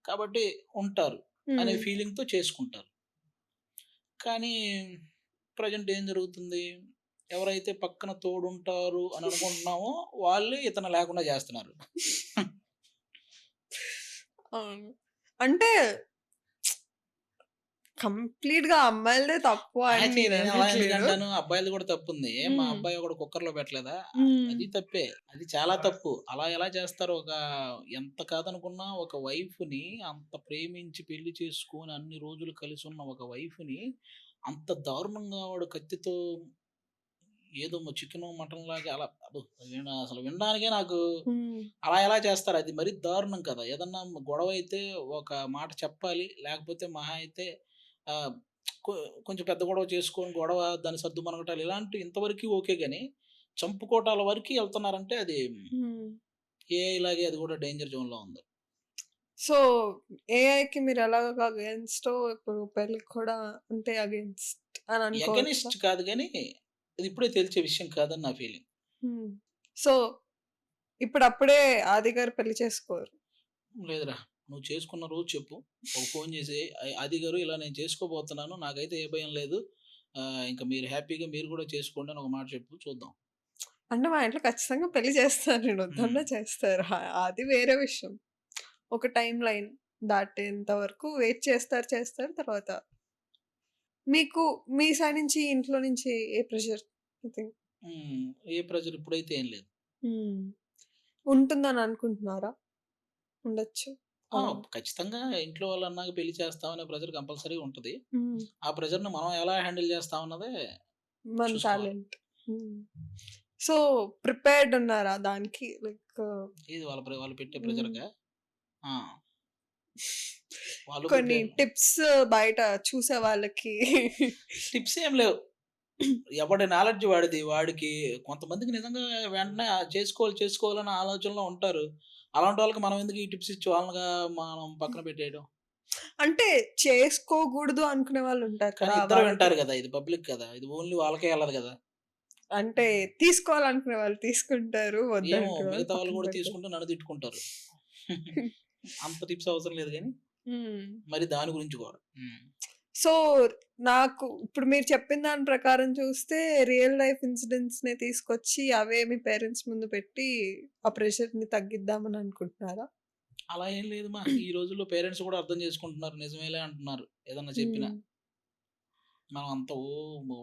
కాబట్టి ఉంటారు అనే హ్మ్. ఫీలింగ్‌తో చేసుకుంటారు. కానీ ప్రెజెంట్ ఏం జరుగుతుంది? ఎవరైతే పక్కన తోడుంటారు అని అనుకుంటున్నామో, వాళ్ళే ఇతను లేకుండా జేస్తున్నారు. అవును. అంటే కంప్లీట్‌గా అమ్మాయిలదే తప్పు అని ఛీ! నేను అలా నేననట్లేదు. ఎందుకంటాను? అబ్బాయిలది కూడా తప్పుంది. మా హ్మ్. అబ్బాయి ఒకడు కుక్కర్‌లో పెట్టలేదా? హ్మ్. అది తప్పే. అది చాలా తప్పు. అలా ఎలా చేస్తారు? ఎంత కాదనుకున్నా ఒక వైఫ్‌ని అంత ప్రేమించి పెళ్లి చేసుకొని అన్ని రోజులు కలిసున్న ఒక వైఫ్‌ని అంత దారుణంగా వాడు కత్తితో ఏదో చికెను, మటన్‌లాగా అలా అబ్బో! అసలు వినడానికే నాకు హ్మ్. అలా ఎలా చేస్తారు? అది మరీ దారుణం కదా! ఏదన్నా గొడవైతే ఒక మాట చెప్పాలి. లేకపోతే మహా అయితే ఆహ్, కొ కొంచెం పెద్ద గొడవ చేసుకొని దాన్ని సద్దుమణగటాలు ఇలాంటివి ఇంతవరకు ఓకే గాని, చంపుకోటాల వరకి ఎళ్తున్నారంటే అది హ్మ్. ఏఐలాగే అది కూడా డేంజర్ జోన్‌లో ఉంది. సో, ఏఐకి మీరెలాగా అగెయిన్స్టో ఇప్పుడు పెళ్ళికి కూడా అంతే అగెయిన్స్ట్ అని అనుకోవచ్చా? ఎగనిస్ట్ కాదు గానీ, అది ఇప్పుడే తేల్చే విషయం కాదని నా ఫీలింగ్. హ్మ్. సో, ఇప్పుడప్పుడే 'ఆది' గారు పెళ్లి చేసుకోరు. లేదురా! నువ్వు చేసుకున్న రోజు చెప్పు. ఒక ఫోను చేసి ఆది గారు ఇలా నేను చేసుకోబోతున్నాను. నాకైతే ఏ భయం లేదు. ఇంక మీరు హ్యాపీగా మీరు కూడా చేసుకోండి అని ఒక మాట చెప్పు చూద్దాం. అంటే మా ఇంట్లో ఖచ్చితంగా పెళ్లి చేస్తారు. హ్మ్. నేనొద్దన్నా చేస్తారు. అది వేరే విషయం. ఒక టైమ్ లైన్ దాటేంత వరకు వెయిట్ చేస్తారు, చేస్తారు. తర్వాత మీకు మీ సైడ్ నుంచి ఇంట్లో నుంచి ఏ ప్రెషర్ నథింగ్. హ్మ్. ఏ ప్రెషర్ ఇప్పుడైతే ఏం లేదు. హ్మ్. ఉంటుందని అనుకుంటున్నారా? ఉండొచ్చు. ఆ! అలా. ఖచ్చితంగా ఇంట్లో వాళ్ళన్నాక పెళ్లి చేస్తామనే ప్రెషర్ కంపల్సరీగా ఉంటది. హ్మ్. ఆ ప్రెషర్‌ని మనం ఎలా హ్యాండిల్ చేస్తామన్నదే మన చూసుకోవాలి. టాలెంట్. హ్మ్. సో, ప్రిపేర్డ్ ఉన్నారా దానికి? లైక్ ఇది వాళ్ళు పెట్టే హ్మ్. ప్రెషర్‌కా? ఆ! వాళ్ళు కొన్ని ప్రిపేర్. టిప్స్ బయట చూసే వాళ్ళకి టిప్స్ ఏం లేవు. ఎవడి నాలెడ్జ్ వాడిది. వాడికి కొంతమందికి నిజంగా వెంటనే చేసుకోవాలని ఆలోచనలో ఉంటారు. అలాంటోళ్ళకి మనం ఎందుకు ఈ టిప్స్ ఇచ్చి వాళ్ళనిగా మనం పక్కన పెట్టేయడం. అంటే చేసుకోకూడదు అనుకునే వాళ్ళుంటారు కానీ కదా! ఇద్దరు వాళ్ళకి వింటారు గదా! ఇది పబ్లిక్ కదా! ఇది ఓన్లీ వాళ్ళకే ఎళ్ళదు గదా! అంటే తీసుకోవాలనుకునే వాళ్ళు తీసుకుంటారు. ఏమో వద్దనుకునే వాళ్ళు మిగతా వాళ్ళు పక్కన గూడా పెట్టేస్తారు. తీసుకుంటే నన్ను తిట్టుకుంటారు. అంత టిప్స్ అవసరం లేదు గానీ, హ్మ్. మరి దాని గురించి గూడా. సో, నాకు ఇప్పుడు మీరు చెప్పిన దాని ప్రకారం చూస్తే రియల్ లైఫ్ ఇన్సిడెంట్స్‌నే తీసుకొచ్చి అవే మీ పేరెంట్స్ ముందు పెట్టి ఆ ప్రెషర్‌ని తగ్గిద్దామని అనుకుంటున్నారా? అలా ఏం లేదు ఈ రోజుల్లో పేరెంట్స్ గూడా అర్థం చేసుకుంటున్నారు. నిజమేలే అంటున్నారు. ఏదన్నా చెప్పినా. హ్మ్. మనం అంత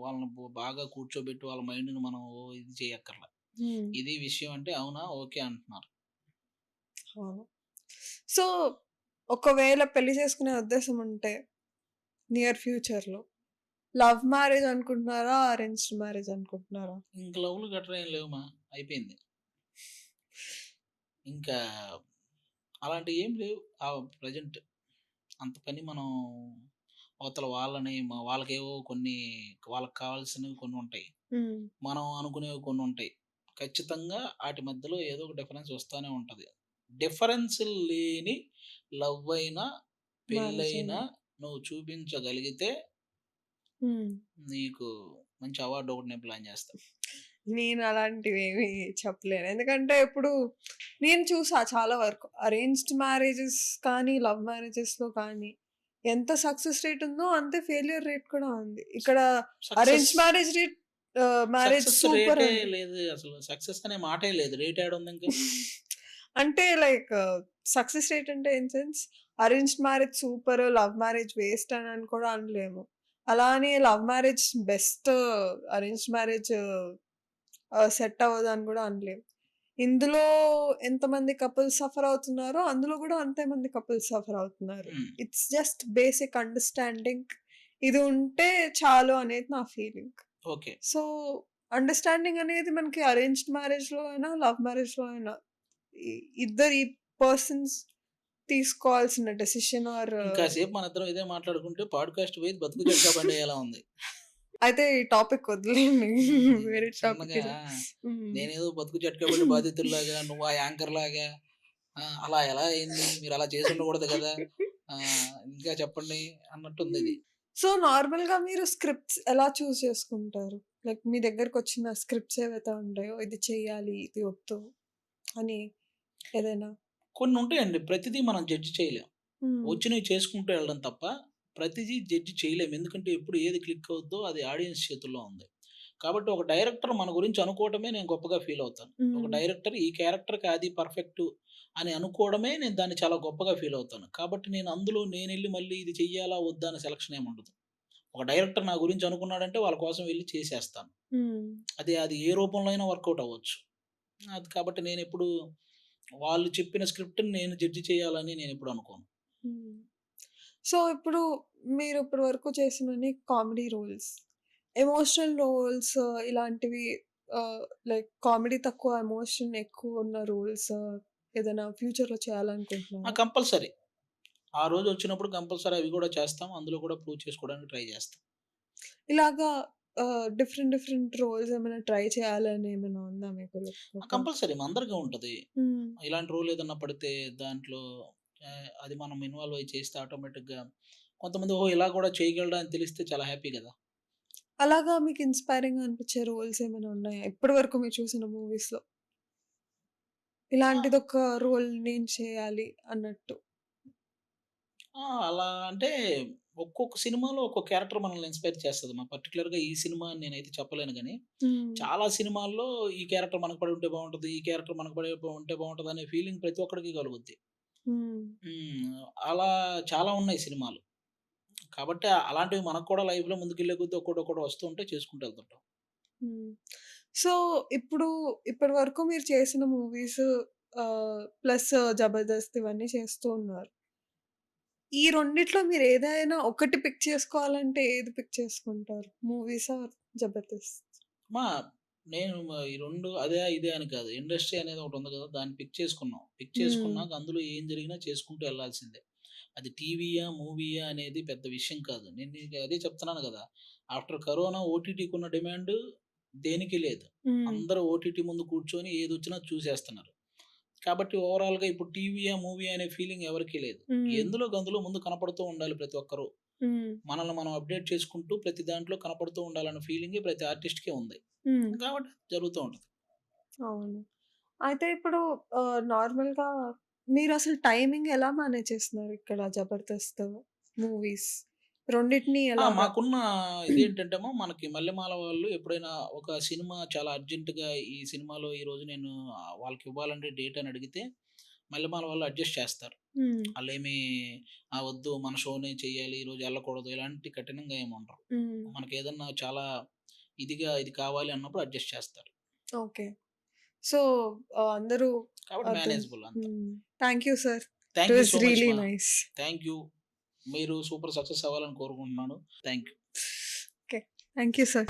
వాళ్ళని బాగా కూర్చోబెట్టి వాళ్ళ మైండ్‌ని మనం ఇది చేయక్కర్ల. హ్మ్. ఇది విషయం అంటే అవునా? ఓకే అంటున్నారు. అవును. సో, ఒకవేళ పెళ్లి చేసుకునే ఉద్దేశం ఉంటే నియర్ ఫ్యూచర్‌లో లవ్ మ్యారేజ్ అనుకుంటున్నారా? అరేంజ్డ్ మ్యారేజ్ అనుకుంటున్నారా? ఇంక లవ్‌లు గట్రా ఏం లేవు అయిపోయింది. ఇంకా అలాంటియేం లేవు. ప్రెజెంట్ అంత పని మనం అవతల వాళ్ళని వాళ్ళకేవో కొన్ని వాళ్ళకి కావాల్సినవి కొన్నుంటాయి. హ్మ్. మనం అనుకునేవి కొన్నుంటాయి. ఖచ్చితంగా ఆటి మధ్యలో ఏదో ఒక డిఫరెన్స్ వస్తానే ఉంటది. డిఫరెన్స్ లేని లవ్ అయినా, మ్యారేజ్ పెళ్లయినా అయినా. నువ్వు చూపించగలిగితే హ్మ్. నీకు మంచి అవార్డ్ ఒకటి నేను ప్లాన్ చేస్తా. నేను అలాంటివేమి చెప్పలేను. ఎందుకంటే ఇప్పుడు నేను చూసా చాలా వరకు. అరేంజ్డ్ మ్యారేజెస్ కానీ, లవ్ మ్యారేజెస్‌లో కానీ ఎంత సక్సెస్ రేట్ ఉందో అంతే ఫెయిల్యూర్ రేట్ కూడా ఉంది. ఇక్కడ success arranged marriage success super రేటే అండి. లేదు అసలు. సక్సెస్ అనే మాటే లేదు. రేట్ ఏడుంది ఇంకా? అంటే లైక్ సక్సెస్ రేట్ అంటే in sense arranged marriage super, love marriage waste అని కూడా అనలేము. అలా అని love marriage best, arranged marriage set అవ్వదని గూడా అనలేం. ఇందులో ఎంతమంది కపుల్స్ సఫర్ అవుతున్నారో, అందులో గూడా అంతే మంది కపుల్స్ సఫర్ అవుతున్నారు. హ్మ్. ఇట్స్ జస్ట్ బేసిక్ అండర్‌స్టాండింగ్ ఇది ఉంటే చాలు అనేది నా ఫీలింగ్. ఓకే. సో, అండర్‌స్టాండింగ్ అనేది మనకి అరేంజ్డ్ మ్యారేజ్‌లో అయినా, లవ్ మ్యారేజ్‌లో అయినా ఇ ఇద్దరి పర్సన్స్ తీసుకోవాల్సిన డెసిషన్ ఆర్ ఇంకా సేపు మనిద్దరం ఇదే మాట్లాడుకుంటే పాడ్‌కాస్ట్ పోయి బతుకు జట్కా బండేయాలా ఉంది. అయితే ఈ టాపిక్ వదిలేయండి. ఇది వేరే టాపిక్ చిన్నగా హ్మ్. నేనేదో బతుకు జట్కా బండి బాధితుడిలాగా, నువ్వు ఆ యాంకర్‌లాగా అలా ఎలా అయింది? మీరలా చేసుండకూడదు గదా! ఇంకా చెప్పండి అన్నట్టుందిది. సో, నార్మల్‌గా మీరు స్క్రిప్ట్స్ ఎలా చూజ్ చేసుకుంటారు? లైక్ మీ దగ్గరకొచ్చిన స్క్రిప్ట్స్ ఏవైతే ఉంటాయో, ఇది చెయ్యాలి, ఇది వద్దు అని ఏదైనా? కొన్నుంటాయండి. ప్రతిదీ మనం జడ్జ్ చేయలేం. హ్మ్. వచ్చినవి చేసుకుంటూ వెళ్ళడం తప్ప, ప్రతిదీ జడ్జ్ చేయలేం. ఎందుకంటే ఎప్పుడు ఏది క్లిక్ అవుద్దో అది ఆడియన్స్ చేతుల్లో ఉంది. కాబట్టి ఒక డైరెక్టర్ మన గురించి అనుకోవటమే నేను గొప్పగా ఫీల్ అవుతాను. ఒక హ్మ్. డైరెక్టర్ ఈ క్యారెక్టర్‌కి అది పర్ఫెక్టు అని అనుకోవడమే నేను దాన్ని చాలా గొప్పగా ఫీల్ అవుతాను. కాబట్టి నేను అందులో నేనెళ్లి మళ్ళీ ఇది చెయ్యాలా? వద్దా? అని సెలక్షన్ ఏమి ఉండదు. ఒక డైరెక్టర్ నా గురించి అనుకున్నాడంటే వాళ్ళ కోసం వెళ్లి చేసేస్తాను. హ్మ్. అది ఏ రూపంలో అయినా వర్కౌట్ అవ్వచ్చు. అది కాబట్టి నేనెప్పుడు వాళ్ళు చెప్పిన స్క్రిప్ట్‌ని నేను జడ్జ్ చేయాలని నేనెప్పుడు అనుకోను. హ్మ్. సో, ఇప్పుడు మీరు ఇప్పటి వరకు చేసినన్ని కామెడీ రోల్స్. ఎమోషనల్ రోల్స్ ఇలాంటివి లైక్ కామెడీ తక్కువ, ఎమోషన్ ఎక్కువున్న రోల్స్ ఏదైనా ఫ్యూచర్‌లో చేయాలనుకుంటున్నారా? కంపల్సరీ. ఆ రోజొచ్చినప్పుడు కంపల్సరీ అవి గూడా చేస్తాం. అందులో కూడా ప్రూవ్ చేసుకోవడానికి ట్రై చేస్తాం. ఇలాగా డిఫరెంట్ డిఫరెంట్ రోల్స్ ఏమైనా ట్రై చేయాలని ఏమైనా ఉందా మీకు? లైక్ ఒక కంపల్సరీ అందరికి ఉంటది. హ్మ్. ఇలాంటి రోల్ ఏదన్నా పడితే దాంట్లో అది మనం ఇన్వాల్వ్ అయ్యి చేస్తే ఆటోమేటిక్‌గా కొంతమంది ఓహో! ఇలా కూడా చేయగలడా అని తెలిస్తే చాలా హ్యాపీ గదా! అలాగా మీకు ఇన్‌స్పైరింగ్‌గా అనిపించే రోల్స్ ఏమైనా ఉన్నాయా? ఇప్పటి వరకు మీరు చూసిన మూవీస్‌లో? ఆ! ఇలాంటిదొక రోల్ నేను చేయాలి అన్నట్టు. అలా అంటే ఒక్కొక్క సినిమాలో ఒక్కొక్క క్యారెక్టర్ మనల్ని ఇన్‌స్పైర్ చేస్తదమ్మా. పర్టిక్యులర్‌గా ఈ సినిమా అని నేనైతే చెప్పలేను గానీ, హ్మ్. చాలా సినిమాల్లో ఈ క్యారెక్టర్ మనకు పడి ఉంటే బావుంటది. ఈ క్యారెక్టర్ మనకు పడి ఉంటే బావుంటదనే ఫీలింగ్ ప్రతి ఒక్కడికి కలుగుద్ది. హ్మ్. అలా చాలా ఉన్నాయి సినిమాలు. కాబట్టి అలాంటివి మనకు కూడా లైఫ్‌లో ముందుకెళ్ళే కొద్దీ ఒక్కోటి వస్తూ ఉంటే చేసుకుంటూ వెళ్తుంటాం. హ్మ్. సో, ఇప్పుడు ఇప్పటి వరకు మీరు చేసిన మూవీస్ ప్లస్ జబర్దస్త్ ఇవన్నీ చేస్తూ ఉన్నారు. ఈ రెండిట్లో మీరు ఏదైనా ఒకటి పిక్ చేసుకోవాలంటే ఏది పిక్ చేసుకుంటారు? మూవీసా? జబర్దస్త్? మా నేను ఈ 2 అదే, ఇదే అని కాదు. ఇండస్ట్రీ అనేది ఒకటుంది కదా! దాన్ని పిక్ చేసుకున్నాం. పిక్ హ్మ్. చేసుకున్నాక అందులో ఏం జరిగినా చేసుకుంటూ ఎళ్ళాల్సిందే. అది టీవీయా, మూవీయా అనేది పెద్ద విషయం కాదు. నేను నీకు అదే చెప్తున్నాను గదా! ఆఫ్టర్ కరోనా ఓటీటీకున్న డిమాండ్ దేనికి లేదు. హ్మ్. అందరూ ఓటీటీ ముందు కూర్చొని ఏదొచ్చినా చూసేస్తున్నారు. కాబట్టి ఓవరాల్‌గా ఇప్పుడు టీవీయా, మూవీయా అనే ఫీలింగ్ ఎవరికీ లేదు. హ్మ్. ఎందులోకందులో ముందు కనపడుతూ ఉండాలి ప్రతి ఒక్కరు. హ్మ్. మనల్ని మనం అప్‌డేట్ చేసుకుంటూ ప్రతి దాంట్లో కనపడుతూ ఉండాలన్న ఫీలింగే ప్రతి ఆర్టిస్ట్‌కి ఉంది. హ్మ్. కాబట్టి జరుగుతూ ఉంటది. అవును. అయితే ఇప్పుడు నార్మల్‌గా మీరసలు టైమింగ్ ఎలా మేనేజ్ చేస్తున్నారు ఇక్కడ 'జబర్దస్త్' మూవీస్ రెండిటిని ఎలాగా? మాకున్న ఇదేంటంటేమో మనకి మల్లెమాల వాళ్ళు ఎప్పుడైనా ఒక సినిమా చాలా అర్జెంట్‌గా ఈ సినిమాలో ఈరోజు నేను వాళ్ళకివ్వాలంటే డేట్ అని అడిగితే మల్లెమాల వాళ్ళు అడ్జస్ట్ చేస్తారు. హ్మ్. ఆళ్ళేమి వద్దు మన షోనే చేయాలి, ఈరోజు ఎళ్ళకూడదు ఇలాంటి కఠినంగా ఏమి ఉండరు. హ్మ్. మనకేదన్నా చాలా ఇదిగా ఇది కావాలి అన్నప్పుడు అడ్జస్ట్ చేస్తారు. ఓకే. సో, అందరూ కాబట్టి అర్థం. మేనేజబుల్ అంతా. హ్మ్. Thank you sir. It thank you was so much really మా. నైస్. Thank you. మీరు సూపర్ సక్సెస్ అవ్వాలని కోరుకుంటున్నాను. Thank you. Okay. Thank you sir.